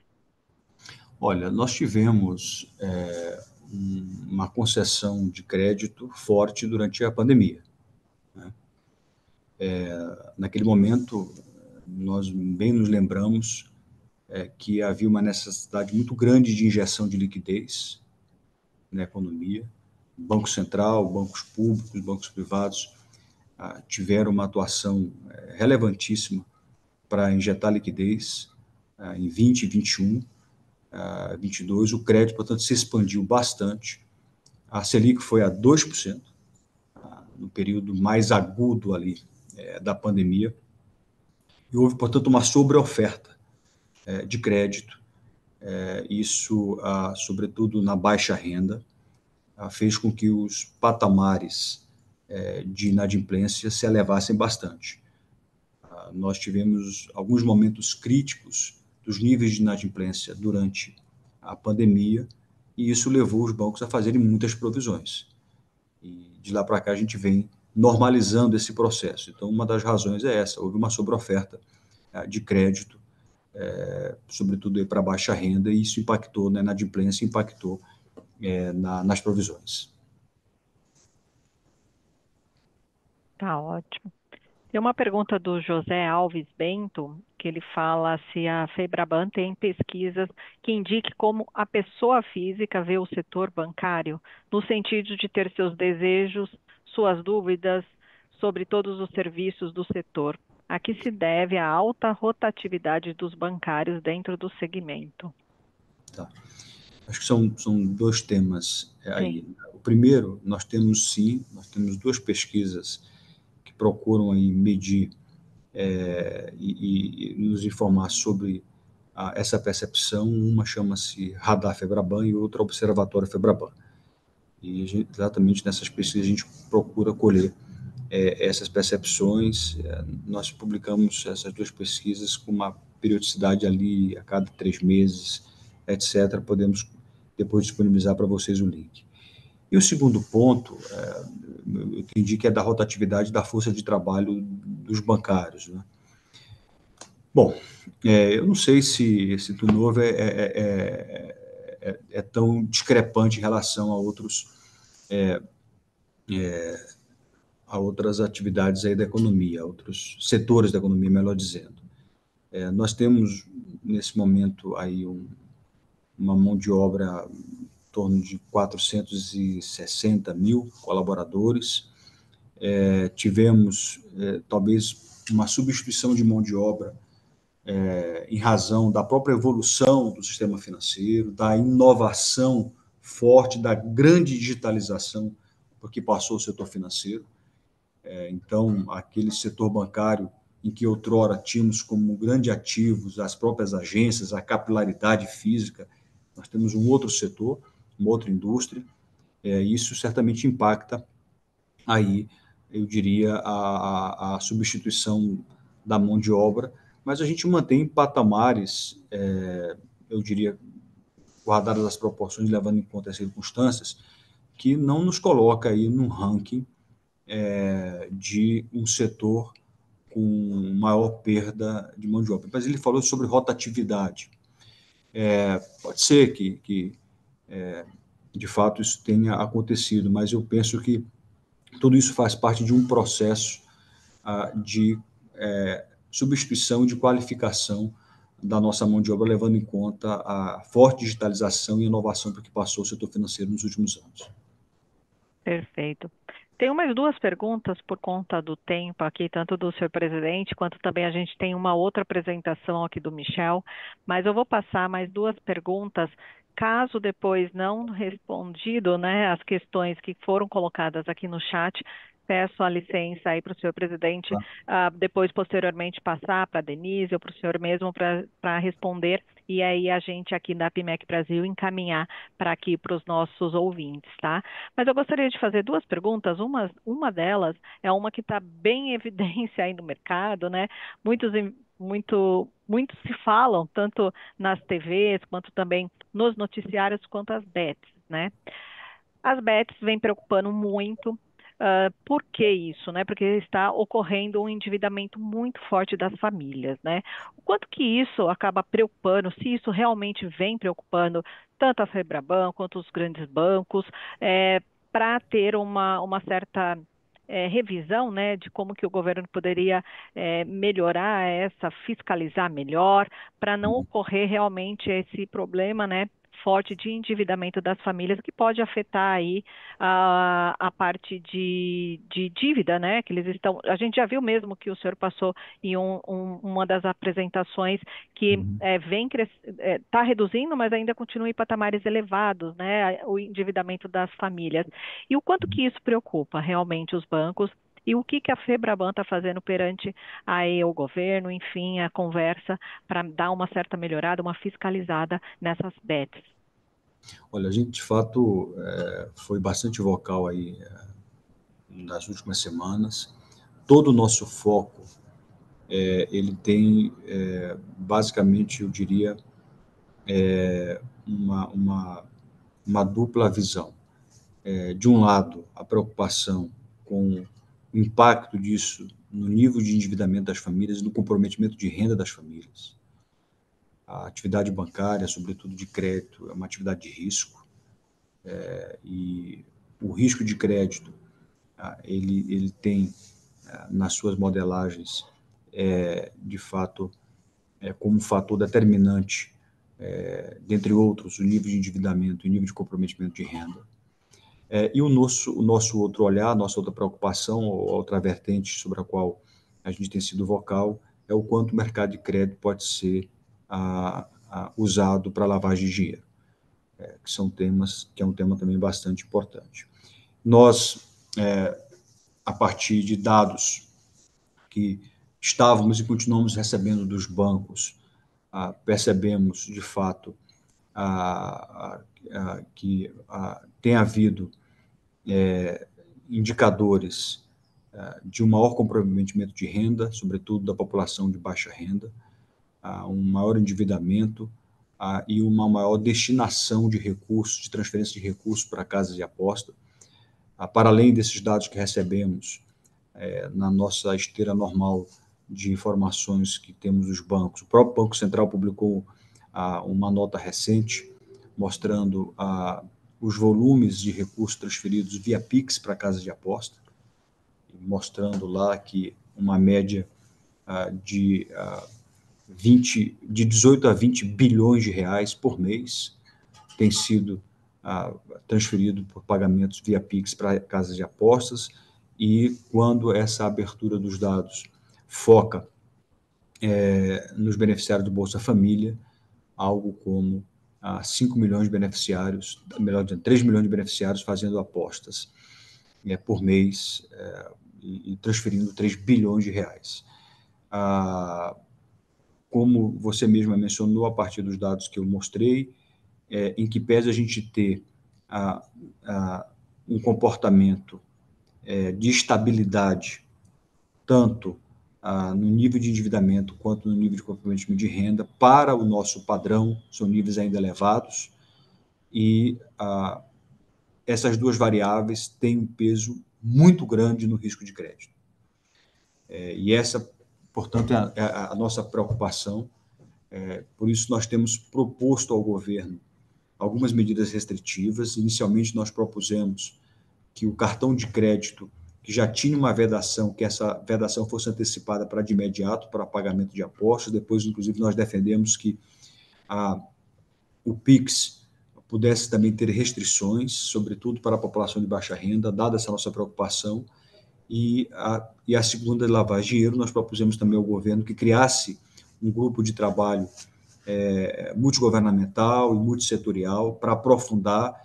Olha, nós tivemos uma concessão de crédito forte durante a pandemia, né? Naquele momento, nós bem nos lembramos que havia uma necessidade muito grande de injeção de liquidez na economia. O Banco Central, bancos públicos, bancos privados tiveram uma atuação relevantíssima para injetar liquidez em 20, 21, 22. O crédito, portanto, se expandiu bastante. A Selic foi a 2%, no período mais agudo ali da pandemia. E houve, portanto, uma sobreoferta de crédito. Isso, sobretudo na baixa renda, fez com que os patamares de inadimplência se elevassem bastante. Nós tivemos alguns momentos críticos dos níveis de inadimplência durante a pandemia, e isso levou os bancos a fazerem muitas provisões. E de lá para cá a gente vem normalizando esse processo. Então, uma das razões é essa: houve uma sobreoferta de crédito, sobretudo para baixa renda, e isso impactou na inadimplência, impactou nas provisões. Tá ótimo. Tem uma pergunta do José Alves Bento, que ele fala se a Febraban tem pesquisas que indiquem como a pessoa física vê o setor bancário, no sentido de ter seus desejos, suas dúvidas sobre todos os serviços do setor. A que se deve a alta rotatividade dos bancários dentro do segmento? Tá. Acho que são dois temas aí. O primeiro, nós temos duas pesquisas que procuram aí medir e nos informar sobre essa percepção. Uma chama-se Radar Febraban e outra Observatório Febraban. E exatamente nessas pesquisas a gente procura colher essas percepções. Nós publicamos essas duas pesquisas com uma periodicidade ali a cada 3 meses, etc. Podemos depois disponibilizar para vocês o link. E o segundo ponto, eu entendi que é da rotatividade da força de trabalho dos bancários, né? Bom, eu não sei se esse turnover é tão discrepante em relação a outros a outras atividades aí da economia, a outros setores da economia, melhor dizendo. Nós temos, nesse momento, aí uma mão de obra em torno de 460 mil colaboradores. Tivemos, talvez, uma substituição de mão de obra em razão da própria evolução do sistema financeiro, da inovação forte, da grande digitalização por que passou o setor financeiro. Então, aquele setor bancário em que outrora tínhamos como grande ativos as próprias agências, a capilaridade física, nós temos um outro setor, uma outra indústria, isso certamente impacta aí, eu diria, a substituição da mão de obra, mas a gente mantém patamares, eu diria, guardadas as proporções, levando em conta as circunstâncias, que não nos coloca aí num ranking de um setor com maior perda de mão de obra. Mas ele falou sobre rotatividade. Pode ser que de fato, isso tenha acontecido, mas eu penso que tudo isso faz parte de um processo de substituição, de qualificação da nossa mão de obra, levando em conta a forte digitalização e inovação por que passou o setor financeiro nos últimos anos. Perfeito. Tenho mais duas perguntas por conta do tempo aqui, tanto do senhor presidente, quanto também a gente tem uma outra apresentação aqui do Michel, mas eu vou passar mais duas perguntas, caso depois não respondido, né, as questões que foram colocadas aqui no chat, peço a licença aí para o senhor presidente, depois posteriormente passar para a Denise ou para o senhor mesmo para responder, e aí a gente aqui da APIMEC Brasil encaminhar para aqui para os nossos ouvintes, tá? Mas eu gostaria de fazer duas perguntas. Uma delas é uma que está bem em evidência aí no mercado, né? Muito se falam, tanto nas TVs, quanto também nos noticiários, quanto as bets, né? As bets vêm preocupando muito. Por que isso, né? Porque está ocorrendo um endividamento muito forte das famílias, né? O quanto que isso acaba preocupando, se isso realmente vem preocupando tanto a Febraban quanto os grandes bancos, para ter uma certa revisão, né, de como que o governo poderia melhorar fiscalizar melhor, para não ocorrer realmente esse problema, né, forte de endividamento das famílias, que pode afetar aí a parte de dívida, né, que eles estão, a gente já viu mesmo que o senhor passou em uma das apresentações que está reduzindo, mas ainda continua em patamares elevados, né, o endividamento das famílias. E o quanto que isso preocupa realmente os bancos e o que a Febraban está fazendo perante aí o governo, enfim, a conversa para dar uma certa melhorada, uma fiscalizada nessas bets. Olha, a gente de fato foi bastante vocal aí nas últimas semanas. Todo o nosso foco ele tem basicamente, eu diria, uma dupla visão. De um lado, a preocupação com o impacto disso no nível de endividamento das famílias e no comprometimento de renda das famílias. A atividade bancária, sobretudo de crédito, é uma atividade de risco, e o risco de crédito ele tem nas suas modelagens de fato como fator determinante, dentre outros, o nível de endividamento e o nível de comprometimento de renda. E o nosso outro olhar, a nossa outra preocupação, ou outra vertente sobre a qual a gente tem sido vocal, é o quanto o mercado de crédito pode ser usado para lavagem de dinheiro, que é um tema também bastante importante. Nós, a partir de dados que estávamos e continuamos recebendo dos bancos, percebemos, de fato, que tem havido indicadores de um maior comprometimento de renda, sobretudo da população de baixa renda, um maior endividamento e uma maior destinação de recursos, de transferência de recursos para casas de aposta. Para além desses dados que recebemos na nossa esteira normal de informações que temos dos bancos, o próprio Banco Central publicou uma nota recente mostrando os volumes de recursos transferidos via Pix para casas de aposta, mostrando lá que uma média de 18 a 20 bilhões de reais por mês tem sido transferido por pagamentos via Pix para casas de apostas, e quando essa abertura dos dados foca nos beneficiários do Bolsa Família, algo como 5 milhões de beneficiários, melhor dizendo, 3 milhões de beneficiários fazendo apostas por mês e transferindo 3 bilhões de reais. Como você mesma mencionou, a partir dos dados que eu mostrei, em que pese a gente ter um comportamento de estabilidade, tanto no nível de endividamento quanto no nível de comprometimento de renda, para o nosso padrão, são níveis ainda elevados, e essas duas variáveis têm um peso muito grande no risco de crédito. E essa, portanto, é a nossa preocupação. Por isso, nós temos proposto ao governo algumas medidas restritivas. Inicialmente, nós propusemos que o cartão de crédito, que já tinha uma vedação, que essa vedação fosse antecipada para de imediato, para pagamento de apostas. Depois, inclusive, nós defendemos que o PIX pudesse também ter restrições, sobretudo para a população de baixa renda, dada essa nossa preocupação. E a segunda, de lavagem de dinheiro, nós propusemos também ao governo que criasse um grupo de trabalho multigovernamental e multissetorial para aprofundar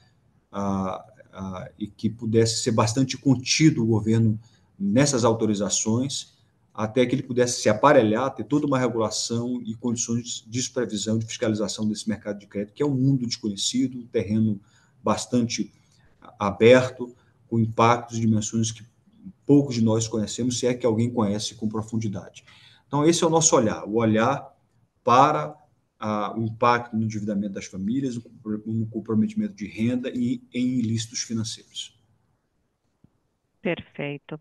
e que pudesse ser bastante contido o governo nessas autorizações, até que ele pudesse se aparelhar, ter toda uma regulação e condições de supervisão, de fiscalização desse mercado de crédito, que é um mundo desconhecido, um terreno bastante aberto, com impactos e dimensões que poucos de nós conhecemos, se é que alguém conhece com profundidade. Então, esse é o nosso olhar, o olhar para o impacto no endividamento das famílias, no comprometimento de renda e em ilícitos financeiros. Perfeito.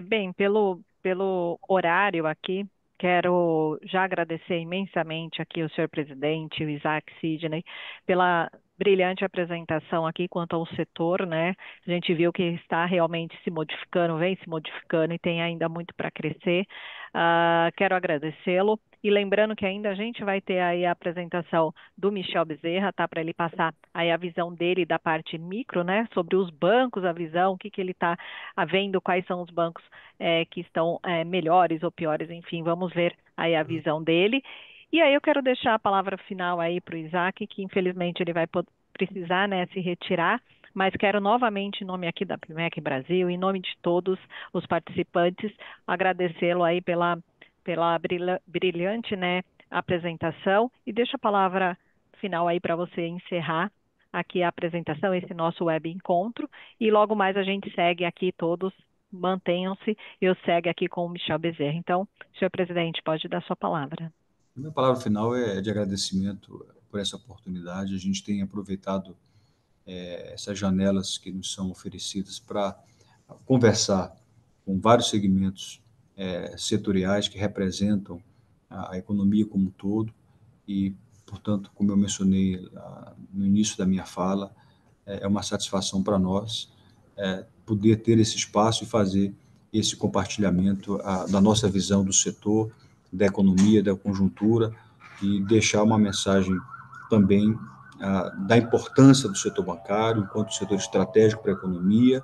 Bem, pelo horário aqui, quero já agradecer imensamente aqui o senhor presidente, o Isaac Sidney, pela brilhante apresentação aqui quanto ao setor, né? A gente viu que está realmente se modificando, vem se modificando e tem ainda muito para crescer. Quero agradecê-lo. E lembrando que ainda a gente vai ter aí a apresentação do Michel Bezerra, tá? Para ele passar aí a visão dele da parte micro, né? Sobre os bancos, a visão, o que ele está vendo, quais são os bancos que estão melhores ou piores, enfim, vamos ver aí a visão dele. E aí eu quero deixar a palavra final aí para o Isaac, que infelizmente ele vai precisar, né, se retirar, mas quero novamente, em nome aqui da PMEC Brasil, em nome de todos os participantes, agradecê-lo aí pela brilhante, né, apresentação, e deixo a palavra final aí para você encerrar aqui a apresentação, esse nosso web encontro, e logo mais a gente segue aqui todos, mantenham-se, eu segue aqui com o Michel Bezerra. Então, senhor presidente, pode dar sua palavra. A minha palavra final é de agradecimento por essa oportunidade. A gente tem aproveitado essas janelas que nos são oferecidas para conversar com vários segmentos setoriais que representam a economia como um todo e, portanto, como eu mencionei no início da minha fala, é uma satisfação para nós poder ter esse espaço e fazer esse compartilhamento da nossa visão do setor, da economia, da conjuntura, e deixar uma mensagem também da importância do setor bancário enquanto setor estratégico para a economia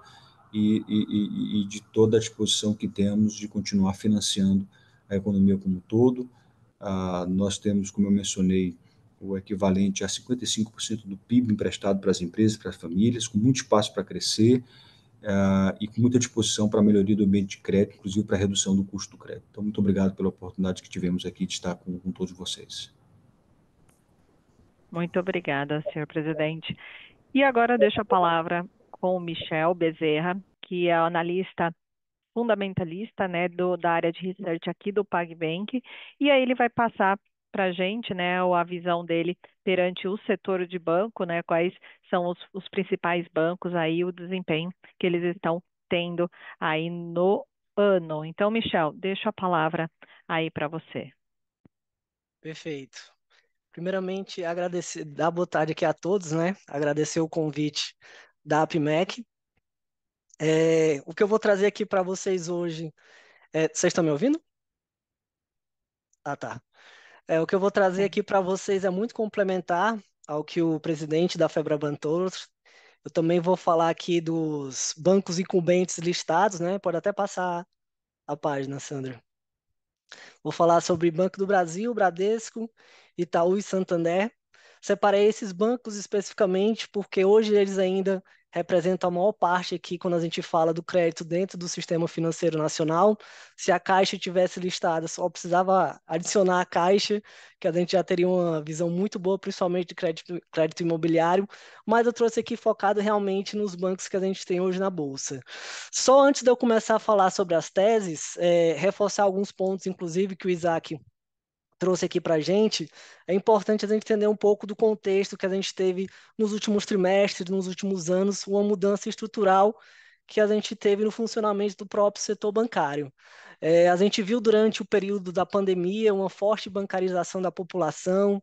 e de toda a disposição que temos de continuar financiando a economia como um todo. Nós temos, como eu mencionei, o equivalente a 55% do PIB emprestado para as empresas, para as famílias, com muito espaço para crescer e com muita disposição para a melhoria do ambiente de crédito, inclusive para a redução do custo do crédito. Então, muito obrigado pela oportunidade que tivemos aqui de estar com todos vocês. Muito obrigada, senhor presidente. E agora deixo a palavra com o Michel Bezerra, que é analista fundamentalista, né, da área de research aqui do PagBank, e aí ele vai passar para a gente, né, a visão dele perante o setor de banco, né, quais são os principais bancos aí, o desempenho que eles estão tendo aí no ano. Então, Michel, deixo a palavra aí para você. Perfeito. Primeiramente, agradecer, dar boa tarde aqui a todos, né? Agradecer o convite da APMEC. O que eu vou trazer aqui para vocês hoje. Vocês estão me ouvindo? Ah, tá. O que eu vou trazer aqui para vocês é muito complementar ao que o presidente da Febraban trouxe. Eu também vou falar aqui dos bancos incumbentes listados, né? Pode até passar a página, Sandra. Vou falar sobre Banco do Brasil, Bradesco, Itaú e Santander. Separei esses bancos especificamente porque hoje eles ainda representam a maior parte aqui quando a gente fala do crédito dentro do sistema financeiro nacional. Se a Caixa tivesse listada, só precisava adicionar a Caixa, que a gente já teria uma visão muito boa, principalmente de crédito imobiliário. Mas eu trouxe aqui focado realmente nos bancos que a gente tem hoje na Bolsa. Só antes de eu começar a falar sobre as teses, reforçar alguns pontos, inclusive, que o Isaac trouxe aqui para a gente, é importante a gente entender um pouco do contexto que a gente teve nos últimos trimestres, nos últimos anos, uma mudança estrutural que a gente teve no funcionamento do próprio setor bancário. A gente viu durante o período da pandemia uma forte bancarização da população,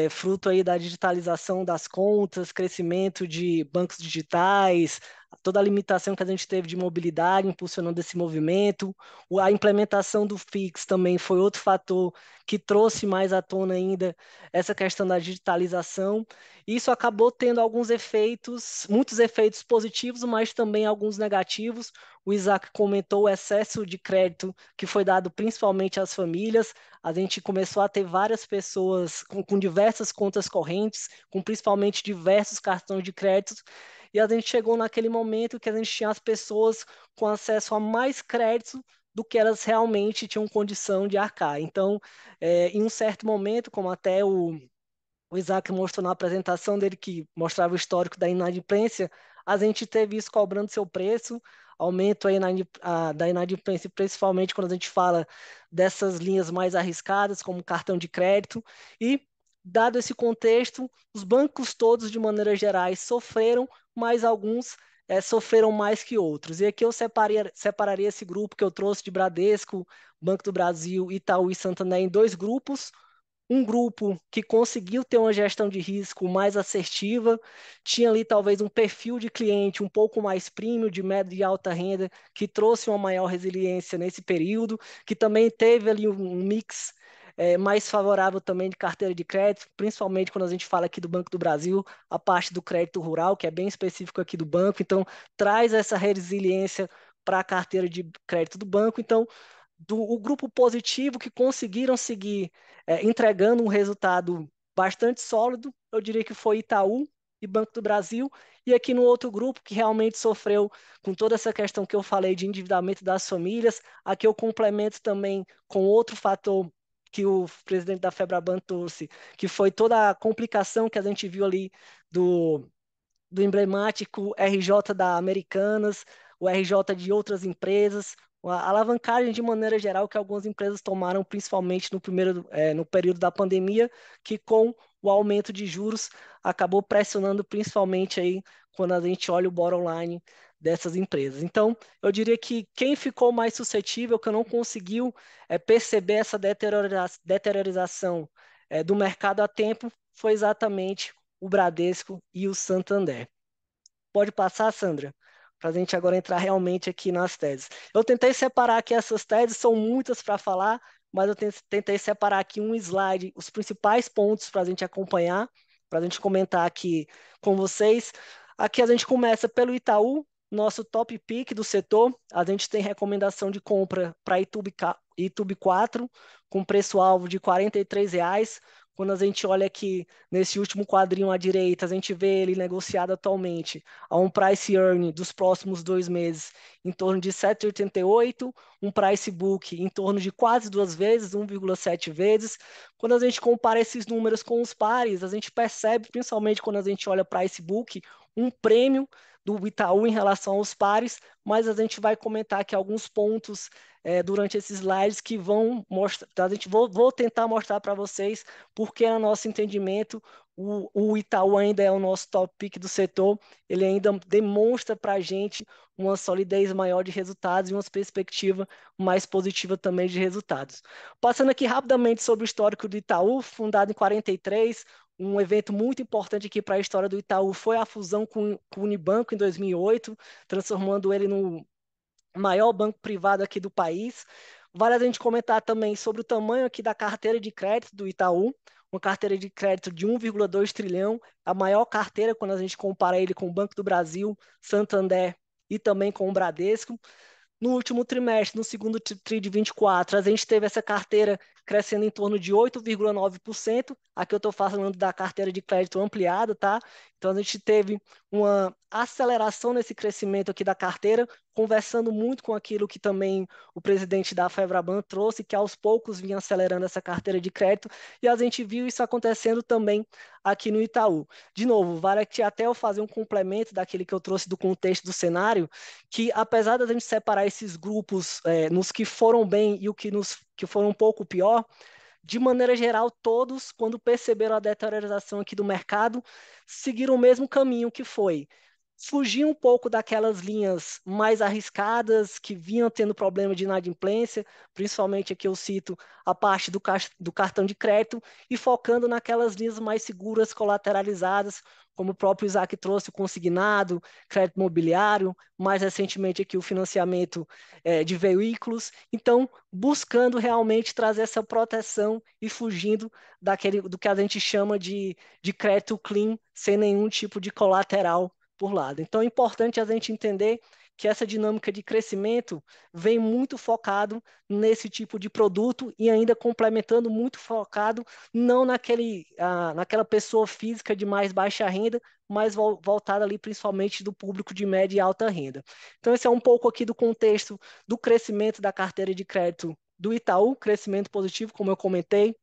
fruto aí da digitalização das contas, crescimento de bancos digitais, toda a limitação que a gente teve de mobilidade impulsionando esse movimento. A implementação do Fix também foi outro fator que trouxe mais à tona ainda essa questão da digitalização. Isso acabou tendo alguns efeitos, muitos efeitos positivos, mas também alguns negativos. O Isaac comentou o excesso de crédito que foi dado principalmente às famílias. A gente começou a ter várias pessoas com diversas contas correntes, com principalmente diversos cartões de crédito, e a gente chegou naquele momento que a gente tinha as pessoas com acesso a mais crédito do que elas realmente tinham condição de arcar. Então, em um certo momento, como até o Isaac mostrou na apresentação dele, que mostrava o histórico da inadimplência, a gente teve isso cobrando seu preço, aumento aí da inadimplência, principalmente quando a gente fala dessas linhas mais arriscadas, como cartão de crédito, e, dado esse contexto, os bancos todos, de maneira geral, sofreram, mas alguns sofreram mais que outros. E aqui eu separaria esse grupo que eu trouxe de Bradesco, Banco do Brasil, Itaú e Santander em dois grupos. Um grupo que conseguiu ter uma gestão de risco mais assertiva, tinha ali talvez um perfil de cliente um pouco mais premium, de média e alta renda, que trouxe uma maior resiliência nesse período, que também teve ali um mix mais favorável também de carteira de crédito, principalmente quando a gente fala aqui do Banco do Brasil, a parte do crédito rural, que é bem específico aqui do banco, então traz essa resiliência para a carteira de crédito do banco. Então, o grupo positivo que conseguiram seguir entregando um resultado bastante sólido, eu diria que foi Itaú e Banco do Brasil, e aqui no outro grupo que realmente sofreu com toda essa questão que eu falei de endividamento das famílias, aqui eu complemento também com outro fator que o presidente da Febraban trouxe, que foi toda a complicação que a gente viu ali do emblemático RJ da Americanas, o RJ de outras empresas, a alavancagem de maneira geral que algumas empresas tomaram, principalmente no período da pandemia, que com o aumento de juros acabou pressionando principalmente aí quando a gente olha o bottom line dessas empresas. Então, eu diria que quem ficou mais suscetível, que não conseguiu perceber essa deteriorização do mercado a tempo, foi exatamente o Bradesco e o Santander. Pode passar, Sandra, para a gente agora entrar realmente aqui nas teses. Eu tentei separar aqui essas teses, são muitas para falar, mas eu tentei separar aqui um slide, os principais pontos para a gente acompanhar, para a gente comentar aqui com vocês. Aqui a gente começa pelo Itaú, nosso top pick do setor. A gente tem recomendação de compra para Itube 4, com preço-alvo de R$ 43. Quando a gente olha aqui nesse último quadrinho à direita, a gente vê ele negociado atualmente a um price earning dos próximos 2 meses em torno de 7,88, um price book em torno de quase 2 vezes, 1,7 vezes. Quando a gente compara esses números com os pares, a gente percebe, principalmente quando a gente olha price book, um prêmio do Itaú em relação aos pares, mas a gente vai comentar aqui alguns pontos durante esses slides que vão mostrar, vou tentar mostrar para vocês porque, no nosso entendimento, o Itaú ainda é o nosso top pick do setor, ele ainda demonstra para a gente uma solidez maior de resultados e uma perspectiva mais positiva também de resultados. Passando aqui rapidamente sobre o histórico do Itaú, fundado em 43, um evento muito importante aqui para a história do Itaú foi a fusão com o Unibanco em 2008, transformando ele no maior banco privado aqui do país. Vale a gente comentar também sobre o tamanho aqui da carteira de crédito do Itaú, uma carteira de crédito de 1,2 trilhão, a maior carteira quando a gente compara ele com o Banco do Brasil, Santander e também com o Bradesco. No último trimestre, no segundo TRI de 24, a gente teve essa carteira crescendo em torno de 8,9%. Aqui eu estou falando da carteira de crédito ampliada, tá? Então a gente teve uma aceleração nesse crescimento aqui da carteira, conversando muito com aquilo que também o presidente da Febraban trouxe, que aos poucos vinha acelerando essa carteira de crédito, e a gente viu isso acontecendo também aqui no Itaú. De novo, vale aqui até eu fazer um complemento daquele que eu trouxe do contexto do cenário, que apesar da gente separar esses grupos nos que foram bem e o que nos que foram um pouco pior, de maneira geral, todos, quando perceberam a deterioração aqui do mercado, seguiram o mesmo caminho que foi fugir um pouco daquelas linhas mais arriscadas que vinham tendo problema de inadimplência, principalmente aqui eu cito a parte do cartão de crédito, e focando naquelas linhas mais seguras, colateralizadas, como o próprio Isaac trouxe, o consignado, crédito imobiliário, mais recentemente aqui o financiamento de veículos. Então, buscando realmente trazer essa proteção e fugindo do que a gente chama de crédito clean, sem nenhum tipo de colateral por lado. Então é importante a gente entender que essa dinâmica de crescimento vem muito focado nesse tipo de produto e ainda complementando muito focado não naquela pessoa física de mais baixa renda, mas voltada ali principalmente do público de média e alta renda. Então esse é um pouco aqui do contexto do crescimento da carteira de crédito do Itaú, crescimento positivo, como eu comentei,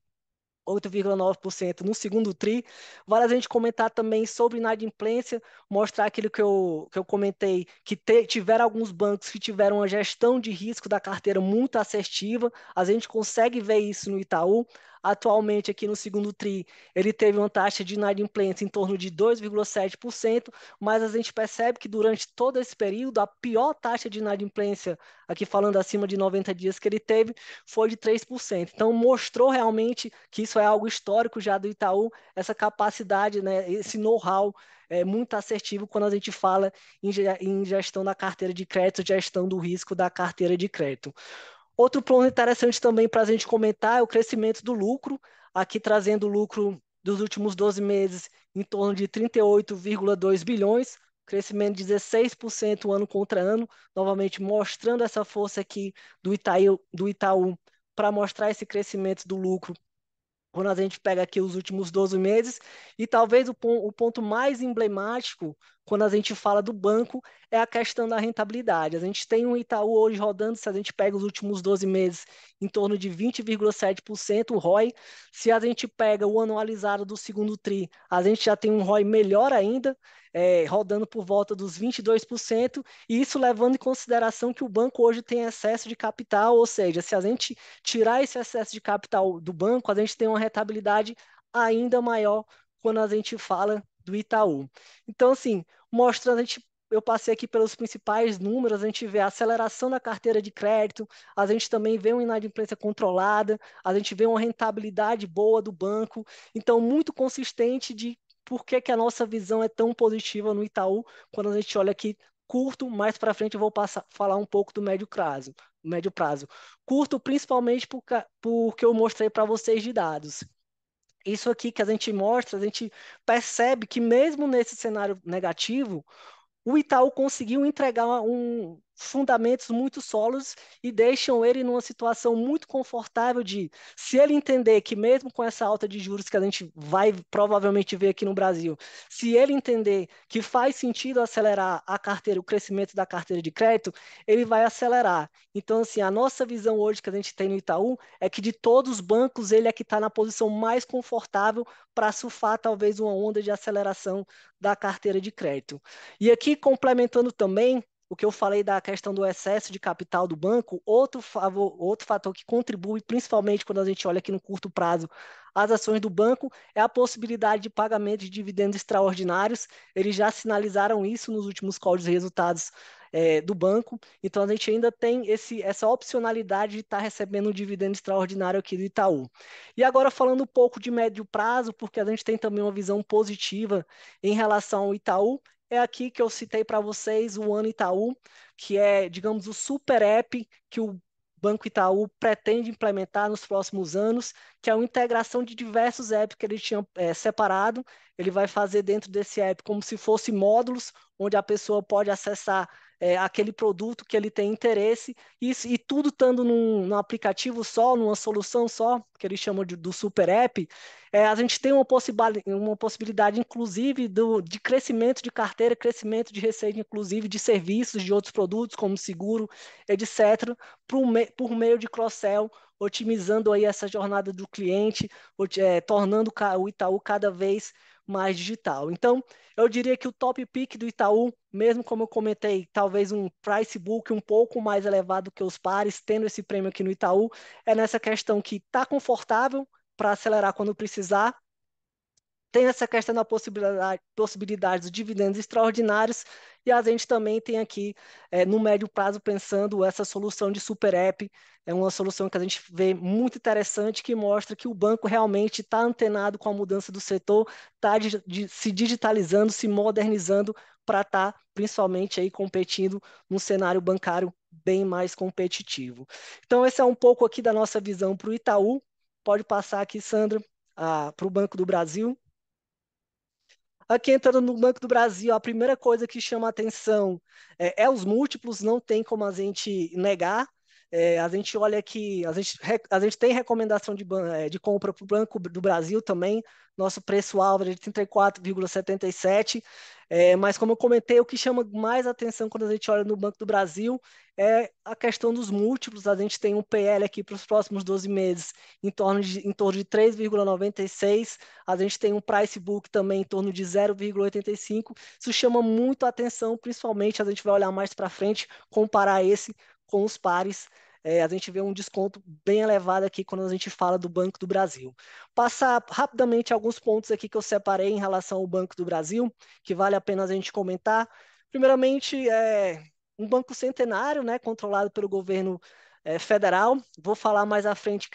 8,9% no segundo TRI. Vale a gente comentar também sobre inadimplência, mostrar aquilo que eu comentei, que tiveram alguns bancos que tiveram uma gestão de risco da carteira muito assertiva. A gente consegue ver isso no Itaú. Atualmente, aqui no segundo TRI, ele teve uma taxa de inadimplência em torno de 2,7%, mas a gente percebe que durante todo esse período, a pior taxa de inadimplência, aqui falando acima de 90 dias que ele teve, foi de 3%. Então, mostrou realmente que isso é algo histórico já do Itaú, essa capacidade, né, esse know-how muito assertivo quando a gente fala em gestão da carteira de crédito, gestão do risco da carteira de crédito. Outro ponto interessante também para a gente comentar é o crescimento do lucro, aqui trazendo o lucro dos últimos 12 meses em torno de 38,2 bilhões, crescimento de 16% ano contra ano, novamente mostrando essa força aqui do Itaú para mostrar esse crescimento do lucro quando a gente pega aqui os últimos 12 meses, e talvez o ponto mais emblemático quando a gente fala do banco é a questão da rentabilidade. A gente tem um Itaú hoje rodando, se a gente pega os últimos 12 meses, em torno de 20,7% o ROI. Se a gente pega o anualizado do segundo TRI, a gente já tem um ROI melhor ainda, rodando por volta dos 22%, e isso levando em consideração que o banco hoje tem excesso de capital, ou seja, se a gente tirar esse excesso de capital do banco, a gente tem uma rentabilidade ainda maior quando a gente fala do Itaú. Então, assim, mostrando, eu passei aqui pelos principais números, a gente vê a aceleração da carteira de crédito, a gente também vê uma inadimplência controlada, a gente vê uma rentabilidade boa do banco, então muito consistente de por que que a nossa visão é tão positiva no Itaú, quando a gente olha aqui curto, mais para frente eu vou falar um pouco do médio prazo. Médio prazo. Curto, principalmente porque eu mostrei para vocês de dados. Isso aqui que a gente mostra, a gente percebe que mesmo nesse cenário negativo, o Itaú conseguiu entregar fundamentos muito sólidos e deixam ele numa situação muito confortável de, se ele entender que mesmo com essa alta de juros que a gente vai provavelmente ver aqui no Brasil, se ele entender que faz sentido acelerar a carteira, o crescimento da carteira de crédito, ele vai acelerar. Então, assim, a nossa visão hoje que a gente tem no Itaú é que de todos os bancos, ele é que está na posição mais confortável para surfar talvez uma onda de aceleração da carteira de crédito. E aqui, complementando também o que eu falei da questão do excesso de capital do banco, outro fator que contribui, principalmente quando a gente olha aqui no curto prazo, as ações do banco, é a possibilidade de pagamento de dividendos extraordinários. Eles já sinalizaram isso nos últimos calls de resultados do banco, então a gente ainda tem essa opcionalidade de estar recebendo um dividendo extraordinário aqui do Itaú. E agora falando um pouco de médio prazo, porque a gente tem também uma visão positiva em relação ao Itaú, é aqui que eu citei para vocês o Ano Itaú, que é, digamos, o super app que o Banco Itaú pretende implementar nos próximos anos, que é uma integração de diversos apps que ele tinha separado. Ele vai fazer dentro desse app como se fosse módulos, onde a pessoa pode acessar aquele produto que ele tem interesse, e tudo estando num aplicativo só, numa solução só, que eles chamam do super app. A gente tem uma possibilidade, inclusive, de crescimento de carteira, crescimento de receita, inclusive de serviços, de outros produtos, como seguro, etc., por meio de cross-sell, otimizando aí essa jornada do cliente, tornando o Itaú cada vez mais digital. Então, eu diria que o top pick do Itaú, mesmo como eu comentei, talvez um price book um pouco mais elevado que os pares, tendo esse prêmio aqui no Itaú, é nessa questão que está confortável para acelerar quando precisar, tem essa questão da possibilidade dos dividendos extraordinários, e a gente também tem aqui, no médio prazo, pensando essa solução de super app, é uma solução que a gente vê muito interessante, que mostra que o banco realmente está antenado com a mudança do setor, está se digitalizando, se modernizando para estar, principalmente, aí, competindo num cenário bancário bem mais competitivo. Então, esse é um pouco aqui da nossa visão para o Itaú. Pode passar aqui, Sandra, para o Banco do Brasil. Aqui entrando no Banco do Brasil, a primeira coisa que chama a atenção é os múltiplos, não tem como a gente negar. A gente olha aqui, a gente tem recomendação de compra para o Banco do Brasil também, nosso preço-alvo é de 34,77, mas como eu comentei, o que chama mais atenção quando a gente olha no Banco do Brasil é a questão dos múltiplos. A gente tem um PL aqui para os próximos 12 meses em torno de 3,96, a gente tem um price book também em torno de 0,85. Isso chama muito a atenção, principalmente a gente vai olhar mais para frente, comparar esse com os pares. A gente vê um desconto bem elevado aqui quando a gente fala do Banco do Brasil. Passar rapidamente alguns pontos aqui que eu separei em relação ao Banco do Brasil, que vale a pena a gente comentar. Primeiramente, um banco centenário, né, controlado pelo governo federal. Vou falar mais à frente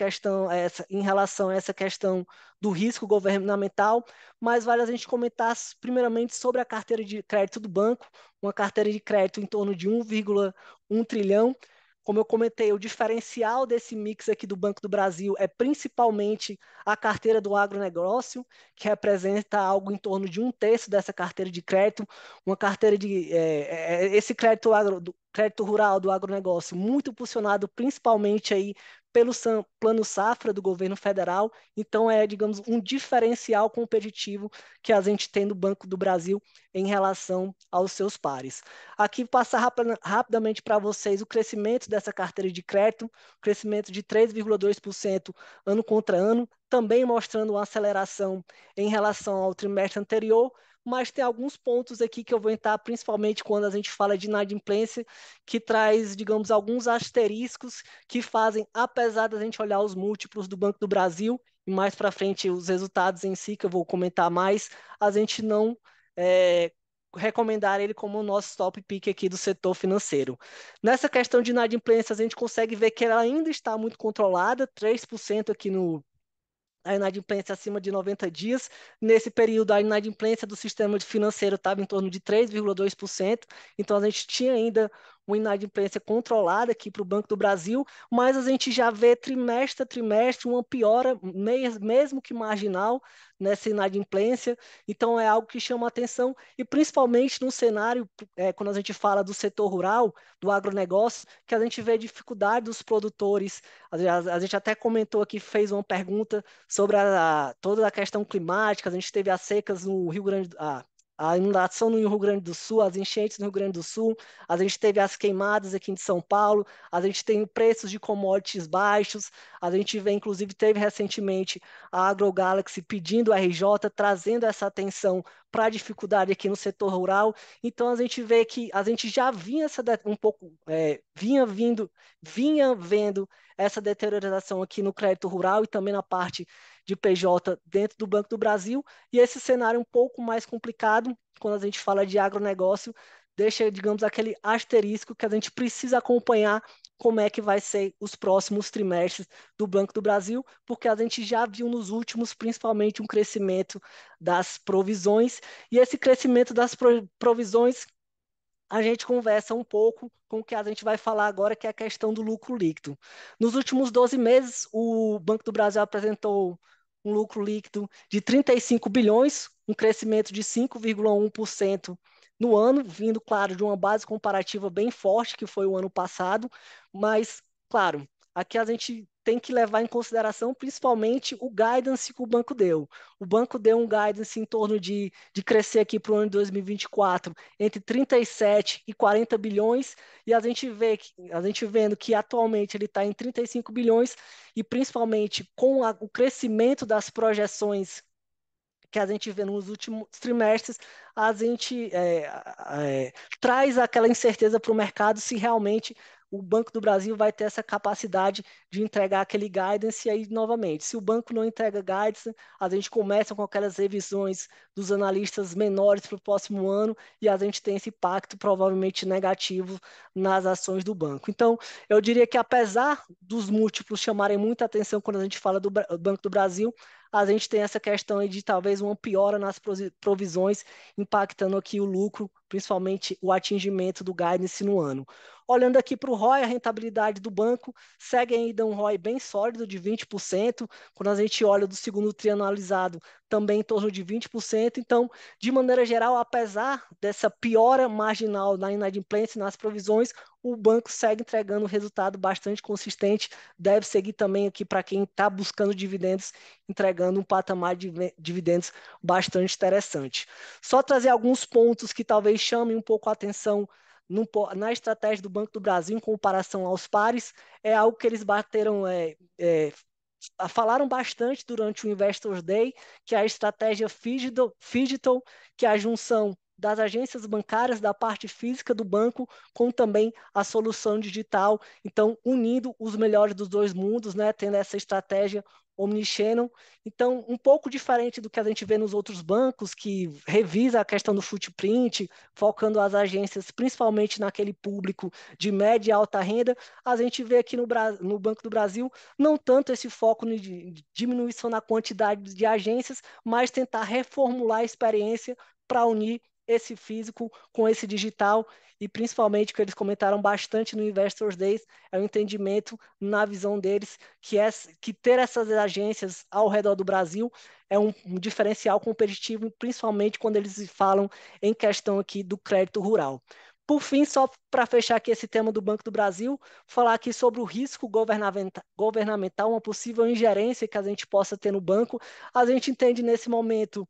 em relação a essa questão do risco governamental, mas vale a gente comentar primeiramente sobre a carteira de crédito do banco, uma carteira de crédito em torno de 1,1 trilhão. Como eu comentei, o diferencial desse mix aqui do Banco do Brasil é principalmente a carteira do agronegócio, que representa algo em torno de 1/3 dessa carteira de crédito, uma carteira esse crédito rural do agronegócio, muito impulsionado principalmente aí pelo Plano Safra do governo federal. Então, digamos, um diferencial competitivo que a gente tem no Banco do Brasil em relação aos seus pares. Aqui, passar rapidamente para vocês o crescimento dessa carteira de crédito, crescimento de 3,2% ano contra ano, também mostrando uma aceleração em relação ao trimestre anterior, mas tem alguns pontos aqui que eu vou entrar, principalmente quando a gente fala de inadimplência, que traz, digamos, alguns asteriscos que fazem, apesar da gente olhar os múltiplos do Banco do Brasil, e mais para frente os resultados em si, que eu vou comentar mais, a gente não recomendar ele como o nosso top pick aqui do setor financeiro. Nessa questão de inadimplência, a gente consegue ver que ela ainda está muito controlada, 3% aqui a inadimplência acima de 90 dias. Nesse período, a inadimplência do sistema financeiro estava em torno de 3,2%, então a gente tinha ainda uma inadimplência controlada aqui para o Banco do Brasil, mas a gente já vê trimestre a trimestre uma piora, mesmo que marginal, nessa inadimplência. Então é algo que chama atenção, e principalmente no cenário, quando a gente fala do setor rural, do agronegócio, que a gente vê dificuldade dos produtores. A gente até comentou aqui, fez uma pergunta sobre toda a questão climática. A gente teve as secas no Rio Grande, a inundação no Rio Grande do Sul, as enchentes no Rio Grande do Sul, a gente teve as queimadas aqui em São Paulo, a gente tem preços de commodities baixos, a gente vê, inclusive, teve recentemente a AgroGalaxy pedindo a RJ, trazendo essa atenção para a dificuldade aqui no setor rural. Então a gente vê que a gente já vinha um pouco, vinha vendo essa deterioração aqui no crédito rural e também na parte de PJ dentro do Banco do Brasil, e esse cenário é um pouco mais complicado quando a gente fala de agronegócio, deixa, digamos, aquele asterisco que a gente precisa acompanhar como é que vai ser os próximos trimestres do Banco do Brasil, porque a gente já viu nos últimos, principalmente, um crescimento das provisões, e esse crescimento das provisões a gente conversa um pouco com o que a gente vai falar agora, que é a questão do lucro líquido. Nos últimos 12 meses, o Banco do Brasil apresentou um lucro líquido de 35 bilhões, um crescimento de 5,1% no ano, vindo, claro, de uma base comparativa bem forte, que foi o ano passado, mas, claro, aqui a gente tem que levar em consideração principalmente o guidance que o banco deu. O banco deu um guidance em torno de crescer aqui para o ano de 2024 entre 37 e 40 bilhões, e a gente vendo que atualmente ele está em 35 bilhões, e principalmente com o crescimento das projeções que a gente vê nos últimos trimestres, a gente traz aquela incerteza para o mercado se realmente o Banco do Brasil vai ter essa capacidade de entregar aquele guidance. E aí, novamente, se o banco não entrega guidance, a gente começa com aquelas revisões dos analistas menores para o próximo ano e a gente tem esse impacto provavelmente negativo nas ações do banco. Então, eu diria que apesar dos múltiplos chamarem muita atenção quando a gente fala do Banco do Brasil, a gente tem essa questão aí de talvez uma piora nas provisões, impactando aqui o lucro, principalmente o atingimento do guidance no ano. Olhando aqui para o ROI, a rentabilidade do banco segue ainda um ROI bem sólido de 20%, quando a gente olha do segundo tri anualizado, também em torno de 20%. Então, de maneira geral, apesar dessa piora marginal na inadimplência e nas provisões, o banco segue entregando um resultado bastante consistente, deve seguir também aqui para quem está buscando dividendos, entregando um patamar de dividendos bastante interessante. Só trazer alguns pontos que talvez chamem um pouco a atenção na estratégia do Banco do Brasil em comparação aos pares, é algo que eles falaram bastante durante o Investors Day, que é a estratégia Phygital, que é a junção das agências bancárias, da parte física do banco, com também a solução digital, então unindo os melhores dos dois mundos, né, tendo essa estratégia omnichannel. Então, um pouco diferente do que a gente vê nos outros bancos, que revisa a questão do footprint, focando as agências principalmente naquele público de média e alta renda, a gente vê aqui no Banco do Brasil não tanto esse foco de diminuição na quantidade de agências, mas tentar reformular a experiência para unir esse físico com esse digital, e principalmente que eles comentaram bastante no Investors Days, é o entendimento na visão deles que ter essas agências ao redor do Brasil é um diferencial competitivo, principalmente quando eles falam em questão aqui do crédito rural. Por fim, só para fechar aqui esse tema do Banco do Brasil, falar aqui sobre o risco governamental, uma possível ingerência que a gente possa ter no banco. A gente entende nesse momento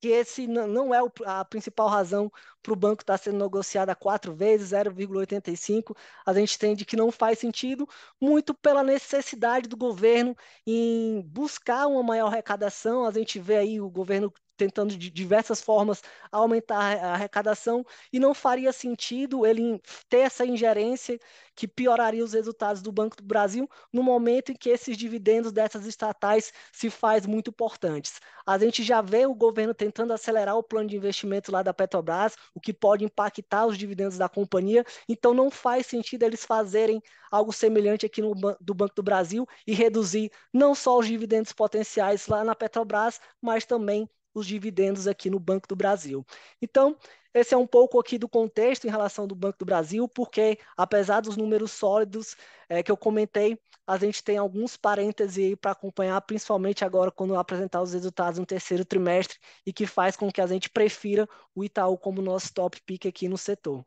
que esse não é a principal razão para o banco estar sendo negociado a 4 vezes, 0,85. A gente entende que não faz sentido, muito pela necessidade do governo em buscar uma maior arrecadação. A gente vê aí o governo tentando de diversas formas aumentar a arrecadação, e não faria sentido ele ter essa ingerência que pioraria os resultados do Banco do Brasil no momento em que esses dividendos dessas estatais se faz muito importantes. A gente já vê o governo tentando acelerar o plano de investimento lá da Petrobras, o que pode impactar os dividendos da companhia, então não faz sentido eles fazerem algo semelhante aqui do Banco do Brasil e reduzir não só os dividendos potenciais lá na Petrobras, mas também os dividendos aqui no Banco do Brasil. Então, esse é um pouco aqui do contexto em relação do Banco do Brasil, porque apesar dos números sólidos que eu comentei, a gente tem alguns parênteses aí para acompanhar, principalmente agora quando apresentar os resultados no terceiro trimestre, e que faz com que a gente prefira o Itaú como nosso top pick aqui no setor.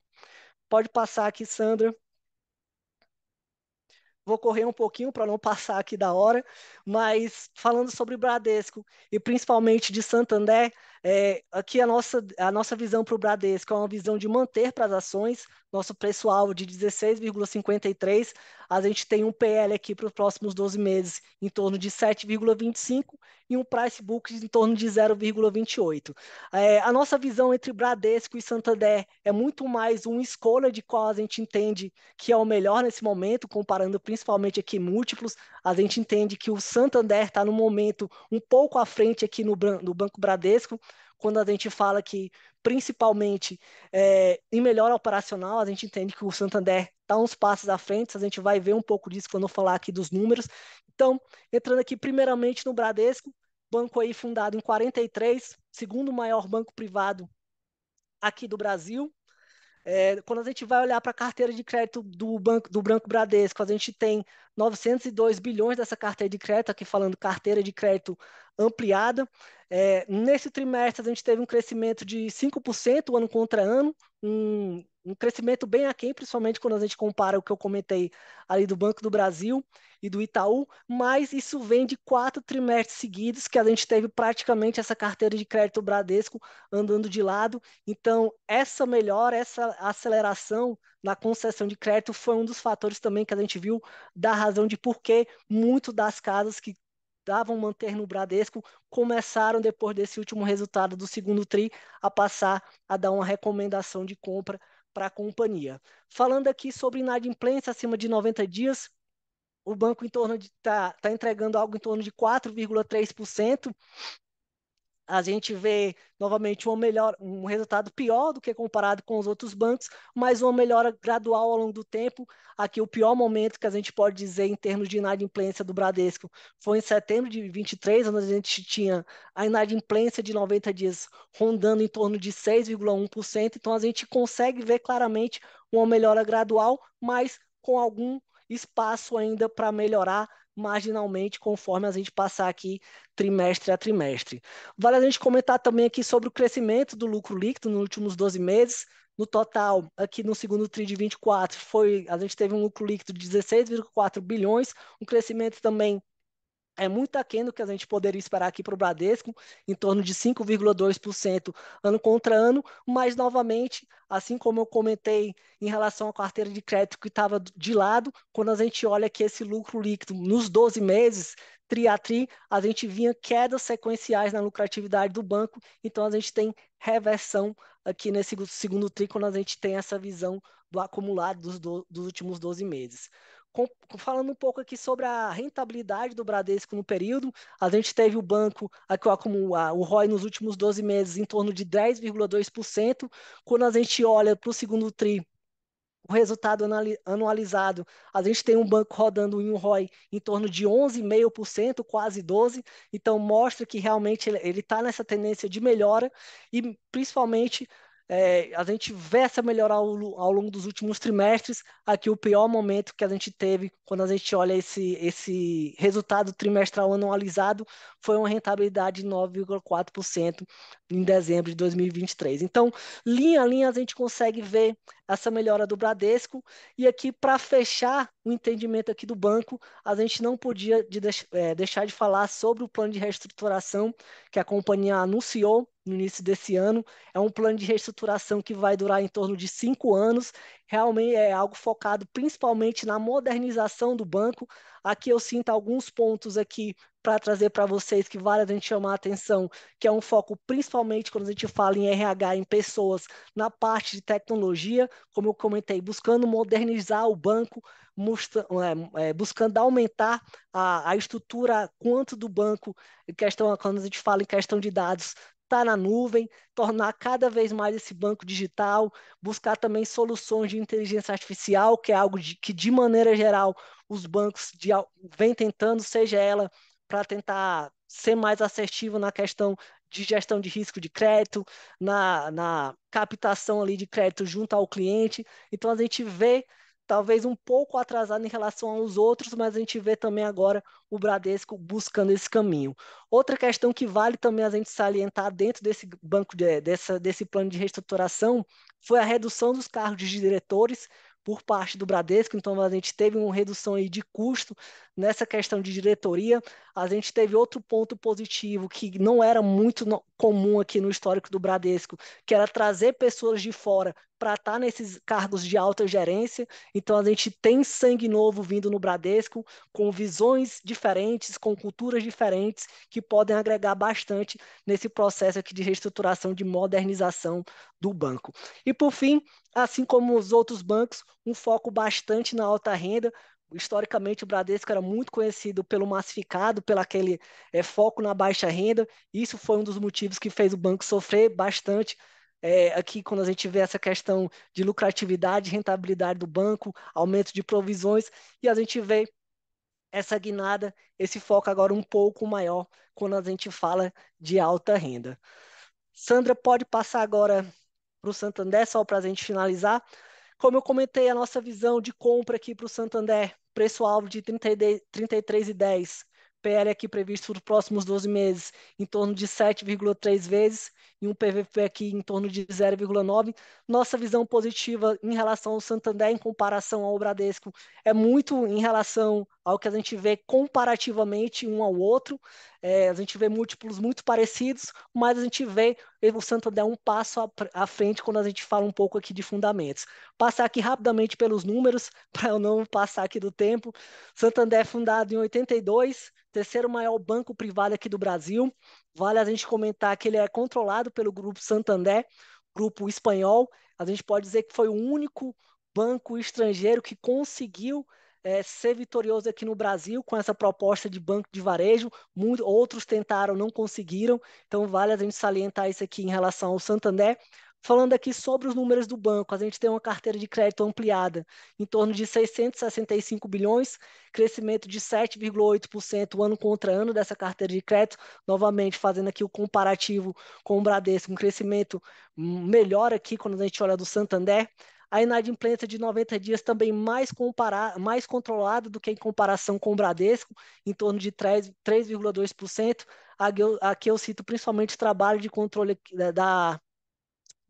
Pode passar aqui, Sandra. Vou correr um pouquinho para não passar aqui da hora, mas falando sobre o Bradesco e principalmente de Santander, Aqui a nossa visão para o Bradesco é uma visão de manter para as ações, nosso preço-alvo de 16,53, a gente tem um PL aqui para os próximos 12 meses em torno de 7,25 e um price book em torno de 0,28. A nossa visão entre Bradesco e Santander é muito mais uma escolha de qual a gente entende que é o melhor nesse momento, comparando principalmente aqui múltiplos. A gente entende que o Santander está no momento um pouco à frente aqui no Banco Bradesco, quando a gente fala que, principalmente, em melhor operacional, a gente entende que o Santander está uns passos à frente, a gente vai ver um pouco disso quando eu falar aqui dos números. Então, entrando aqui primeiramente no Bradesco, banco aí fundado em 43, segundo maior banco privado aqui do Brasil. Quando a gente vai olhar para a carteira de crédito do Banco Bradesco, a gente tem 902 bilhões dessa carteira de crédito, aqui falando carteira de crédito ampliada. Nesse trimestre, a gente teve um crescimento de 5% ano contra ano, um crescimento bem aquém, principalmente quando a gente compara o que eu comentei ali do Banco do Brasil e do Itaú, mas isso vem de 4 trimestres seguidos que a gente teve praticamente essa carteira de crédito Bradesco andando de lado. Então, essa melhora, essa aceleração na concessão de crédito foi um dos fatores também que a gente viu da razão de por que muito das casas que davam manter no Bradesco começaram, depois desse último resultado do segundo TRI, a passar a dar uma recomendação de compra para a companhia. Falando aqui sobre inadimplência acima de 90 dias, o banco está entregando algo em torno de 4,3%. A gente vê novamente um resultado pior do que comparado com os outros bancos, mas uma melhora gradual ao longo do tempo. Aqui o pior momento que a gente pode dizer em termos de inadimplência do Bradesco foi em setembro de 23, onde a gente tinha a inadimplência de 90 dias rondando em torno de 6,1%. Então a gente consegue ver claramente uma melhora gradual, mas com algum espaço ainda para melhorar marginalmente conforme a gente passar aqui trimestre a trimestre. Vale a gente comentar também aqui sobre o crescimento do lucro líquido nos últimos 12 meses. No total, aqui no segundo TRI de 24, a gente teve um lucro líquido de 16,4 bilhões, um crescimento também muito aquém do que a gente poderia esperar aqui para o Bradesco, em torno de 5,2% ano contra ano, mas novamente, assim como eu comentei em relação à carteira de crédito que estava de lado, quando a gente olha que esse lucro líquido nos 12 meses, tri a tri, a gente vinha quedas sequenciais na lucratividade do banco, então a gente tem reversão aqui nesse segundo tri, quando a gente tem essa visão do acumulado dos últimos 12 meses. Falando um pouco aqui sobre a rentabilidade do Bradesco no período, a gente teve o banco, aqui, o ROI nos últimos 12 meses em torno de 10,2%. Quando a gente olha para o segundo TRI, o resultado anualizado, a gente tem um banco rodando em um ROI em torno de 11,5%, quase 12%, então mostra que realmente ele está nessa tendência de melhora e principalmente a gente vê essa melhora ao longo dos últimos trimestres. Aqui o pior momento que a gente teve quando a gente olha esse resultado trimestral anualizado foi uma rentabilidade de 9,4% em dezembro de 2023. Então, linha a linha, a gente consegue ver essa melhora do Bradesco. E aqui, para fechar o entendimento aqui do banco, a gente não podia deixar de falar sobre o plano de reestruturação que a companhia anunciou no início desse ano. É um plano de reestruturação que vai durar em torno de 5 anos. Realmente é algo focado principalmente na modernização do banco. Aqui eu sinto alguns pontos aqui para trazer para vocês que vale a gente chamar a atenção, que é um foco principalmente quando a gente fala em RH, em pessoas, na parte de tecnologia, como eu comentei, buscando modernizar o banco, buscando aumentar a estrutura quanto do banco, quando a gente fala em questão de dados, está na nuvem, tornar cada vez mais esse banco digital, buscar também soluções de inteligência artificial, que é algo que, de maneira geral, os bancos vêm tentando, seja ela para tentar ser mais assertivo na questão de gestão de risco de crédito, na captação ali de crédito junto ao cliente. Então a gente vê talvez um pouco atrasado em relação aos outros, mas a gente vê também agora o Bradesco buscando esse caminho. Outra questão que vale também a gente salientar dentro desse desse plano de reestruturação foi a redução dos cargos de diretores. por parte do Bradesco, então a gente teve uma redução aí de custo nessa questão de diretoria. A gente teve outro ponto positivo que não era muito comum aqui no histórico do Bradesco, que era trazer pessoas de fora para estar nesses cargos de alta gerência. Então a gente tem sangue novo vindo no Bradesco, com visões diferentes, com culturas diferentes, que podem agregar bastante nesse processo aqui de reestruturação, de modernização do banco. E por fim, assim como os outros bancos, um foco bastante na alta renda. Historicamente, o Bradesco era muito conhecido pelo massificado, pelo aquele foco na baixa renda. Isso foi um dos motivos que fez o banco sofrer bastante. Aqui, quando a gente vê essa questão de lucratividade, rentabilidade do banco, aumento de provisões, e a gente vê essa guinada, esse foco agora um pouco maior quando a gente fala de alta renda. Sandra, pode passar agora para o Santander, só para a gente finalizar. Como eu comentei, a nossa visão de compra aqui para o Santander, preço-alvo de 33,10, PL aqui previsto para os próximos 12 meses, em torno de 7,3 vezes, e um PVP aqui em torno de 0,9. Nossa visão positiva em relação ao Santander, em comparação ao Bradesco, é muito em relação ao que a gente vê comparativamente um ao outro. A gente vê múltiplos muito parecidos, mas a gente vê o Santander um passo à frente quando a gente fala um pouco aqui de fundamentos. Passar aqui rapidamente pelos números, para eu não passar aqui do tempo. Santander é fundado em 82, terceiro maior banco privado aqui do Brasil. Vale a gente comentar que ele é controlado pelo Grupo Santander, grupo espanhol. A gente pode dizer que foi o único banco estrangeiro que conseguiu ser vitorioso aqui no Brasil com essa proposta de banco de varejo. Outros tentaram, não conseguiram. Então vale a gente salientar isso aqui em relação ao Santander. Falando aqui sobre os números do banco, a gente tem uma carteira de crédito ampliada em torno de 665 bilhões, crescimento de 7,8% ano contra ano dessa carteira de crédito, novamente fazendo aqui o comparativo com o Bradesco, um crescimento melhor aqui quando a gente olha do Santander. A inadimplência de 90 dias também mais controlada do que em comparação com o Bradesco, em torno de 3,2%. Aqui eu cito principalmente o trabalho de controle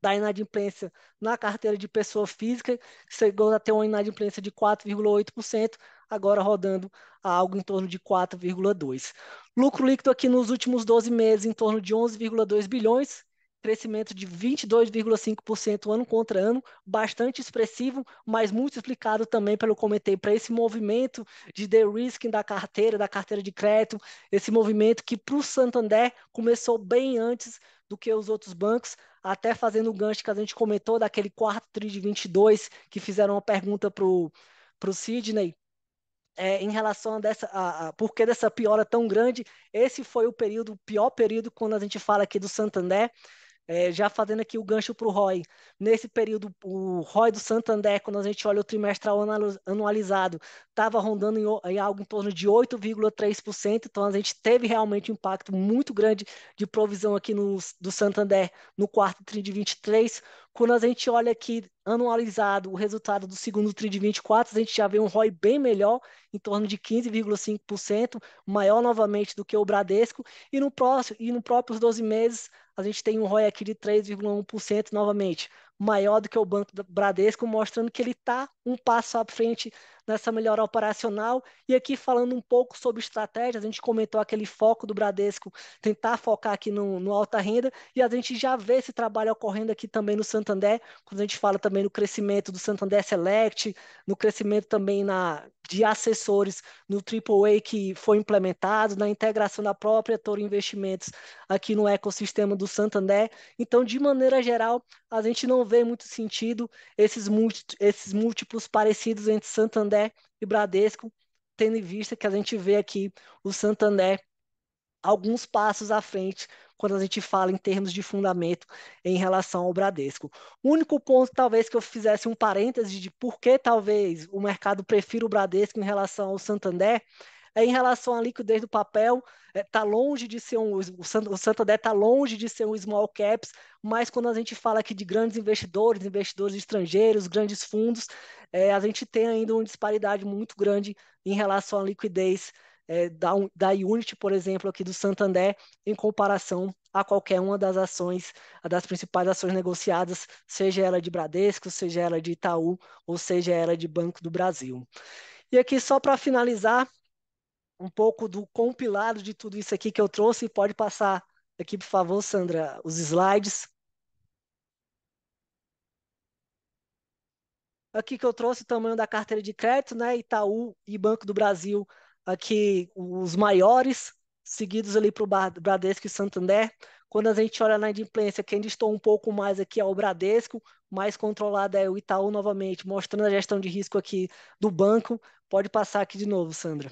da inadimplência na carteira de pessoa física, que chegou a ter uma inadimplência de 4,8%, agora rodando a algo em torno de 4,2%. Lucro líquido aqui nos últimos 12 meses em torno de 11,2 bilhões, crescimento de 22,5% ano contra ano, bastante expressivo, mas muito explicado também pelo comitê para esse movimento de de-risking da carteira de crédito, esse movimento que para o Santander começou bem antes do que os outros bancos, até fazendo o gancho que a gente comentou daquele quarto TRI de 22, que fizeram uma pergunta para o Sidney, em relação a por que dessa piora tão grande. Esse foi o pior período quando a gente fala aqui do Santander. Já fazendo aqui o gancho para o ROI. Nesse período, o ROI do Santander, quando a gente olha o trimestral anualizado, estava rondando em algo em torno de 8,3%. Então, a gente teve realmente um impacto muito grande de provisão aqui do Santander no quarto TRI de 23. Quando a gente olha aqui anualizado o resultado do segundo TRI de 24, a gente já vê um ROI bem melhor, em torno de 15,5%, maior novamente do que o Bradesco. E no próprios 12 meses, a gente tem um ROI aqui de 3,1% novamente, maior do que o Banco do Bradesco, mostrando que ele está um passo à frente nessa melhora operacional. E aqui falando um pouco sobre estratégia, a gente comentou aquele foco do Bradesco, tentar focar aqui no alta renda, e a gente já vê esse trabalho ocorrendo aqui também no Santander, quando a gente fala também no crescimento do Santander Select, no crescimento também de assessores no AAA que foi implementado, na integração da própria Toro Investimentos aqui no ecossistema do Santander. Então, de maneira geral, a gente não vê muito sentido esses múltiplos parecidos entre Santander e Bradesco, tendo em vista que a gente vê aqui o Santander alguns passos à frente quando a gente fala em termos de fundamento em relação ao Bradesco. O único ponto, talvez, que eu fizesse um parêntese de por que talvez o mercado prefira o Bradesco em relação ao Santander, em relação à liquidez do papel, tá longe de ser o Santander está longe de ser um small caps, mas quando a gente fala aqui de grandes investidores estrangeiros, grandes fundos, a gente tem ainda uma disparidade muito grande em relação à liquidez da Unity, por exemplo, aqui do Santander, em comparação a qualquer uma das ações, das principais ações negociadas, seja ela de Bradesco, seja ela de Itaú, ou seja ela de Banco do Brasil. E aqui, só para finalizar, um pouco do compilado de tudo isso aqui que eu trouxe. Pode passar aqui, por favor, Sandra, os slides. Aqui que eu trouxe o tamanho da carteira de crédito, né? Itaú e Banco do Brasil, aqui os maiores, seguidos ali para o Bradesco e Santander. Quando a gente olha na inadimplência, quem distou um pouco mais aqui é o Bradesco, mais controlado é o Itaú novamente, mostrando a gestão de risco aqui do banco. Pode passar aqui de novo, Sandra.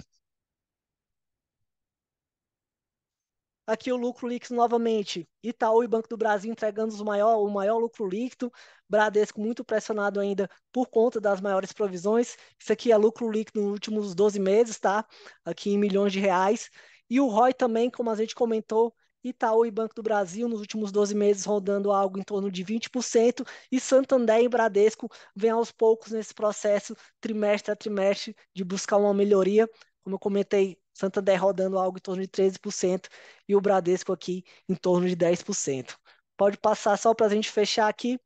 Aqui o lucro líquido novamente. Itaú e Banco do Brasil entregando o maior lucro líquido. Bradesco muito pressionado ainda por conta das maiores provisões. Isso aqui é lucro líquido nos últimos 12 meses, tá? Aqui em milhões de reais. E o ROI também, como a gente comentou, Itaú e Banco do Brasil nos últimos 12 meses rodando algo em torno de 20%. E Santander e Bradesco vem aos poucos nesse processo, trimestre a trimestre, de buscar uma melhoria. Como eu comentei, Santander rodando algo em torno de 13% e o Bradesco aqui em torno de 10%. Pode passar só para a gente fechar aqui.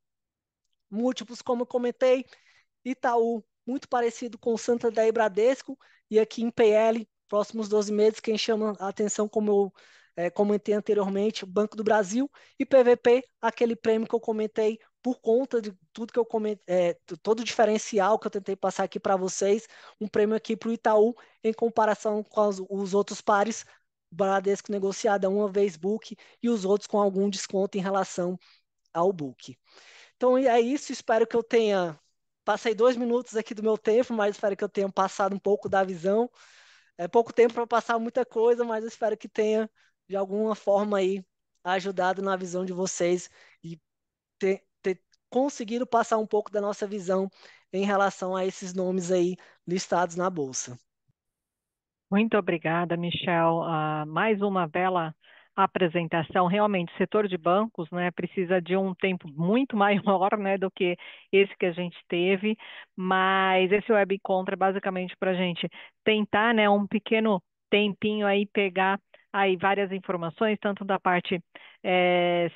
Múltiplos, como eu comentei, Itaú, muito parecido com Santander e Bradesco, e aqui em PL, próximos 12 meses, quem chama a atenção, como eu comentei anteriormente, o Banco do Brasil, e PVP, aquele prêmio que eu comentei por conta de tudo que eu comentei, todo o diferencial que eu tentei passar aqui para vocês, um prêmio aqui para o Itaú, em comparação com os outros pares, Bradesco negociado a uma vez book, e os outros com algum desconto em relação ao book. Então é isso, espero que eu tenha. Passei 2 minutos aqui do meu tempo, mas espero que eu tenha passado um pouco da visão. É pouco tempo para passar muita coisa, mas espero que tenha, de alguma forma, aí, ajudado na visão de vocês e ter conseguido passar um pouco da nossa visão em relação a esses nomes aí listados na Bolsa. Muito obrigada, Michel. Mais uma bela apresentação. Realmente, o setor de bancos, né, precisa de um tempo muito maior, né, do que esse que a gente teve, mas esse Web Encontro é basicamente para a gente tentar, né, um pequeno tempinho aí pegar aí várias informações, tanto da parte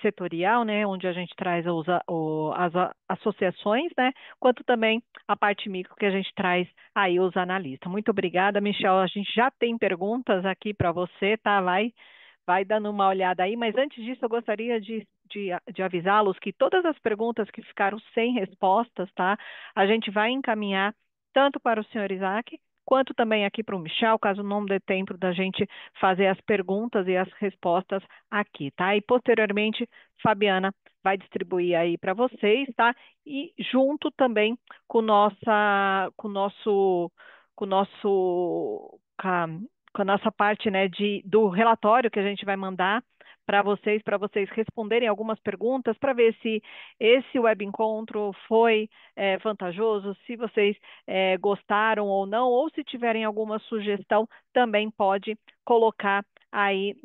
setorial, né, onde a gente traz as associações, né, quanto também a parte micro que a gente traz aí os analistas. Muito obrigada, Michel. A gente já tem perguntas aqui para você, tá? Vai dando uma olhada aí, mas antes disso eu gostaria de avisá-los que todas as perguntas que ficaram sem respostas, tá? A gente vai encaminhar tanto para o senhor Isaac, quanto também aqui para o Michel, caso não dê tempo da gente fazer as perguntas e as respostas aqui, tá? E posteriormente, Fabiana vai distribuir aí para vocês, tá? E junto também com com o nosso com a nossa parte, né, do relatório que a gente vai mandar para vocês responderem algumas perguntas, para ver se esse web encontro foi vantajoso, se vocês gostaram ou não, ou se tiverem alguma sugestão, também pode colocar aí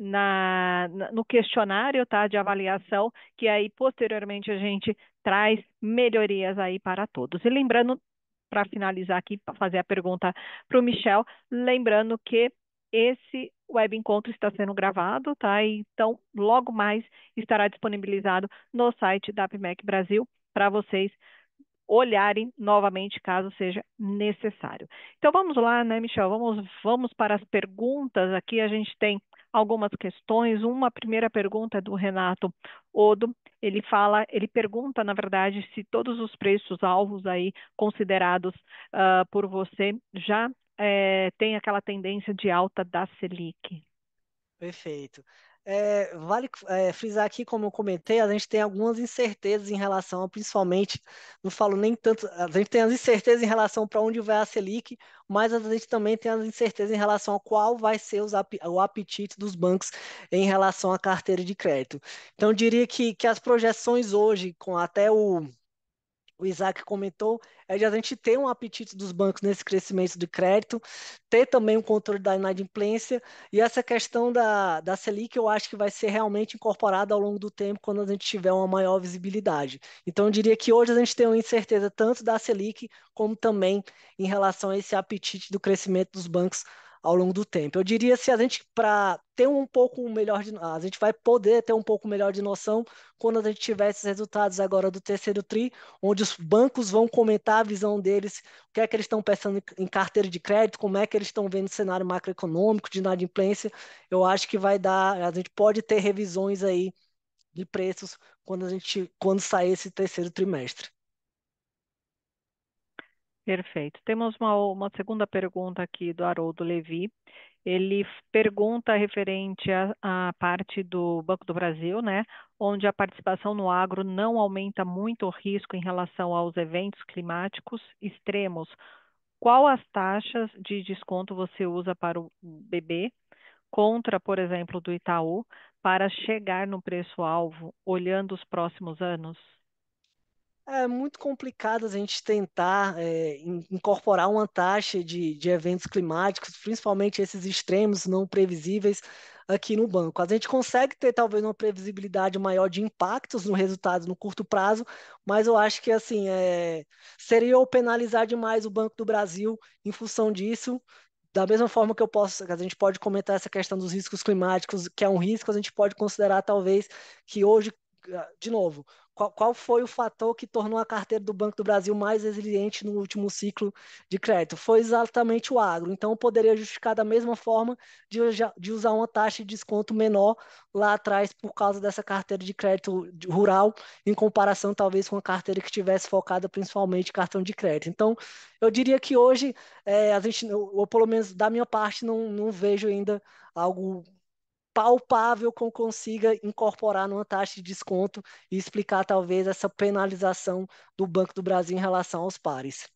no questionário, tá, de avaliação, que aí posteriormente a gente traz melhorias aí para todos. E lembrando, para finalizar aqui, para fazer a pergunta para o Michel, lembrando que esse web encontro está sendo gravado, tá? Então, logo mais estará disponibilizado no site da APMEC Brasil para vocês olharem novamente caso seja necessário. Então vamos lá, né, Michel? Vamos para as perguntas. Aqui a gente tem algumas questões. Uma primeira pergunta é do Renato Odo. Ele pergunta, na verdade, se todos os preços alvos aí considerados por você já tem aquela tendência de alta da Selic. Perfeito. Vale frisar aqui, como eu comentei, a gente tem algumas incertezas em relação, principalmente, não falo nem tanto, a gente tem as incertezas em relação para onde vai a Selic, mas a gente também tem as incertezas em relação a qual vai ser o apetite dos bancos em relação à carteira de crédito. Então, eu diria que as projeções hoje, com até o Isaac comentou, é de a gente ter um apetite dos bancos nesse crescimento de crédito, ter também um controle da inadimplência, e essa questão da Selic eu acho que vai ser realmente incorporada ao longo do tempo, quando a gente tiver uma maior visibilidade. Então eu diria que hoje a gente tem uma incerteza tanto da Selic, como também em relação a esse apetite do crescimento dos bancos ao longo do tempo. Eu diria se a gente para ter um pouco melhor a gente vai poder ter um pouco melhor de noção quando a gente tiver esses resultados agora do terceiro tri, onde os bancos vão comentar a visão deles, o que é que eles estão pensando em carteira de crédito, como é que eles estão vendo o cenário macroeconômico de inadimplência. Eu acho que vai dar, a gente pode ter revisões aí de preços quando sair esse terceiro trimestre. Perfeito. Temos uma segunda pergunta aqui do Haroldo Levi. Ele pergunta referente à parte do Banco do Brasil, né, onde a participação no agro não aumenta muito o risco em relação aos eventos climáticos extremos. Qual as taxas de desconto você usa para o BB contra, por exemplo, do Itaú, para chegar no preço-alvo, olhando os próximos anos? É muito complicado a gente tentar incorporar uma taxa de eventos climáticos, principalmente esses extremos não previsíveis, aqui no banco. A gente consegue ter talvez uma previsibilidade maior de impactos no resultado no curto prazo, mas eu acho que assim seria eu penalizar demais o Banco do Brasil em função disso. Da mesma forma que a gente pode comentar essa questão dos riscos climáticos, que é um risco, a gente pode considerar talvez que hoje, de novo, qual foi o fator que tornou a carteira do Banco do Brasil mais resiliente no último ciclo de crédito? Foi exatamente o agro. Então, eu poderia justificar da mesma forma de usar uma taxa de desconto menor lá atrás por causa dessa carteira de crédito rural, em comparação talvez com a carteira que estivesse focada principalmente em cartão de crédito. Então, eu diria que hoje a gente, ou pelo menos da minha parte, não vejo ainda algo palpável que eu consiga incorporar numa taxa de desconto e explicar talvez essa penalização do Banco do Brasil em relação aos pares.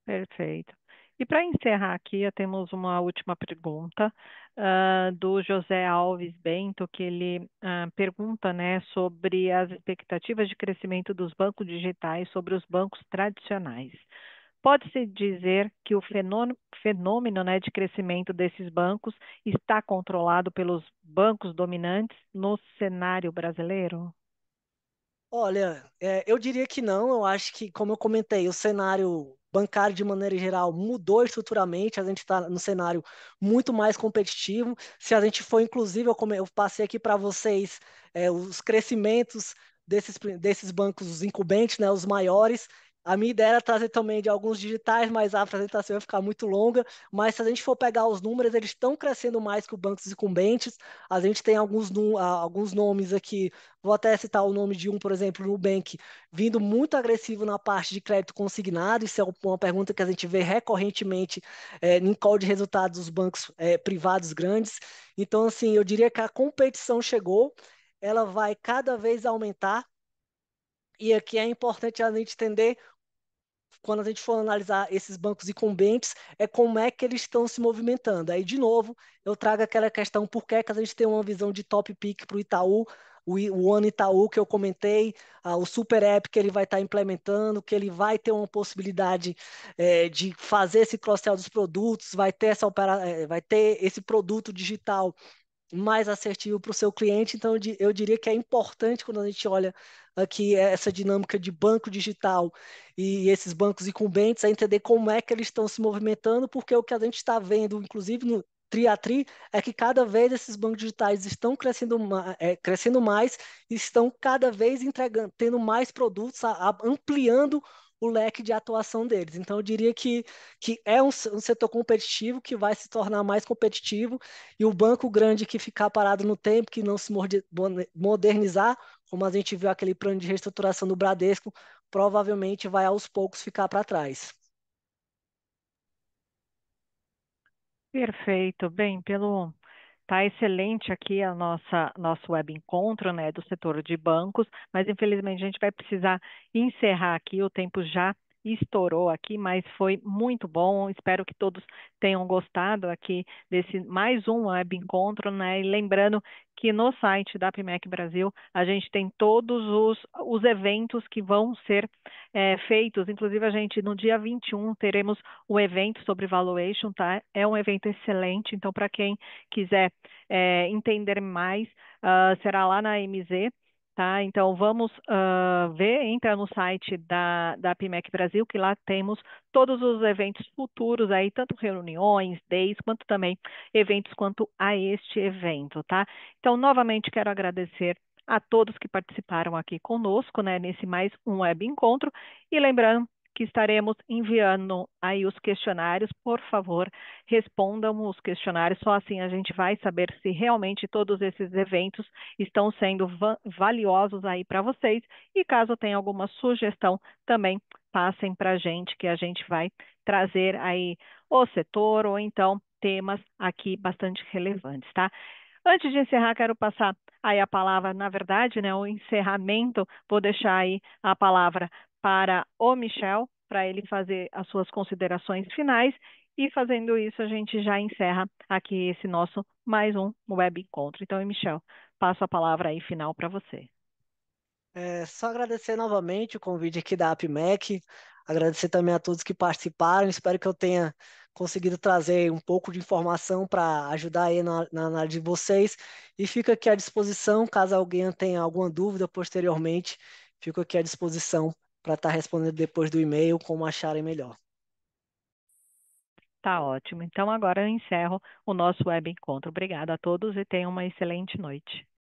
Perfeito. E para encerrar aqui, temos uma última pergunta do José Alves Bento, que ele pergunta, né, sobre as expectativas de crescimento dos bancos digitais sobre os bancos tradicionais. Pode-se dizer que o fenômeno, né, de crescimento desses bancos está controlado pelos bancos dominantes no cenário brasileiro? Olha, eu diria que não. Eu acho que, como eu comentei, o cenário bancário de maneira geral mudou estruturalmente. A gente está no cenário muito mais competitivo. Se a gente for, inclusive, eu passei aqui para vocês os crescimentos desses bancos, os incumbentes, né, os maiores. A minha ideia era trazer também de alguns digitais, mas a apresentação vai ficar muito longa. Mas se a gente for pegar os números, eles estão crescendo mais que os bancos incumbentes. A gente tem alguns nomes aqui. Vou até citar o nome de um, por exemplo, o Nubank, vindo muito agressivo na parte de crédito consignado. Isso é uma pergunta que a gente vê recorrentemente em call de resultados dos bancos privados grandes. Então, assim, eu diria que a competição chegou, ela vai cada vez aumentar. E aqui é importante a gente entender quando a gente for analisar esses bancos incumbentes, é como é que eles estão se movimentando. Aí, de novo, eu trago aquela questão, por que é que a gente tem uma visão de top pick para o Itaú, o One Itaú que eu comentei, o Super App que ele vai estar implementando, que ele vai ter uma possibilidade de fazer esse cross-sell dos produtos, vai ter esse produto digital mais assertivo para o seu cliente. Então, eu diria que é importante quando a gente olha aqui essa dinâmica de banco digital e esses bancos incumbentes, é entender como é que eles estão se movimentando, porque o que a gente está vendo, inclusive no tri a tri, é que cada vez esses bancos digitais estão crescendo mais e estão cada vez tendo mais produtos, ampliando o leque de atuação deles. Então, eu diria que é um setor competitivo que vai se tornar mais competitivo e o banco grande que ficar parado no tempo, que não se modernizar, como a gente viu aquele plano de reestruturação do Bradesco, provavelmente vai aos poucos ficar para trás. Perfeito. Bem, tá excelente aqui a nosso web encontro, né, do setor de bancos, mas infelizmente a gente vai precisar encerrar aqui, o tempo já estourou aqui, mas foi muito bom. Espero que todos tenham gostado aqui desse mais um web encontro, né? E lembrando que no site da PMEC Brasil a gente tem todos os eventos que vão ser feitos. Inclusive, a gente no dia 21 teremos um evento sobre valuation, tá? É um evento excelente, então, para quem quiser entender mais, será lá na MZ. tá? Então vamos entra no site da APIMEC Brasil, que lá temos todos os eventos futuros aí, tanto reuniões, days, quanto também eventos quanto a este evento, tá? Então, novamente quero agradecer a todos que participaram aqui conosco, né, nesse mais um web encontro, e lembrando que estaremos enviando aí os questionários, por favor, respondam os questionários, só assim a gente vai saber se realmente todos esses eventos estão sendo valiosos aí para vocês, e caso tenha alguma sugestão, também passem para a gente, que a gente vai trazer aí o setor ou então temas aqui bastante relevantes, tá? Antes de encerrar, quero passar aí a palavra, na verdade, né, o encerramento, vou deixar aí a palavra para o Michel, para ele fazer as suas considerações finais, e fazendo isso, a gente já encerra aqui esse nosso mais um web encontro. Então, Michel, passo a palavra aí final para você. Só agradecer novamente o convite aqui da APMEC, agradecer também a todos que participaram, espero que eu tenha conseguido trazer um pouco de informação para ajudar aí na análise de vocês, e fico aqui à disposição, caso alguém tenha alguma dúvida posteriormente, fico aqui à disposição para estar respondendo depois do e-mail, como acharem melhor. Tá ótimo. Então, agora eu encerro o nosso web encontro. Obrigada a todos e tenham uma excelente noite.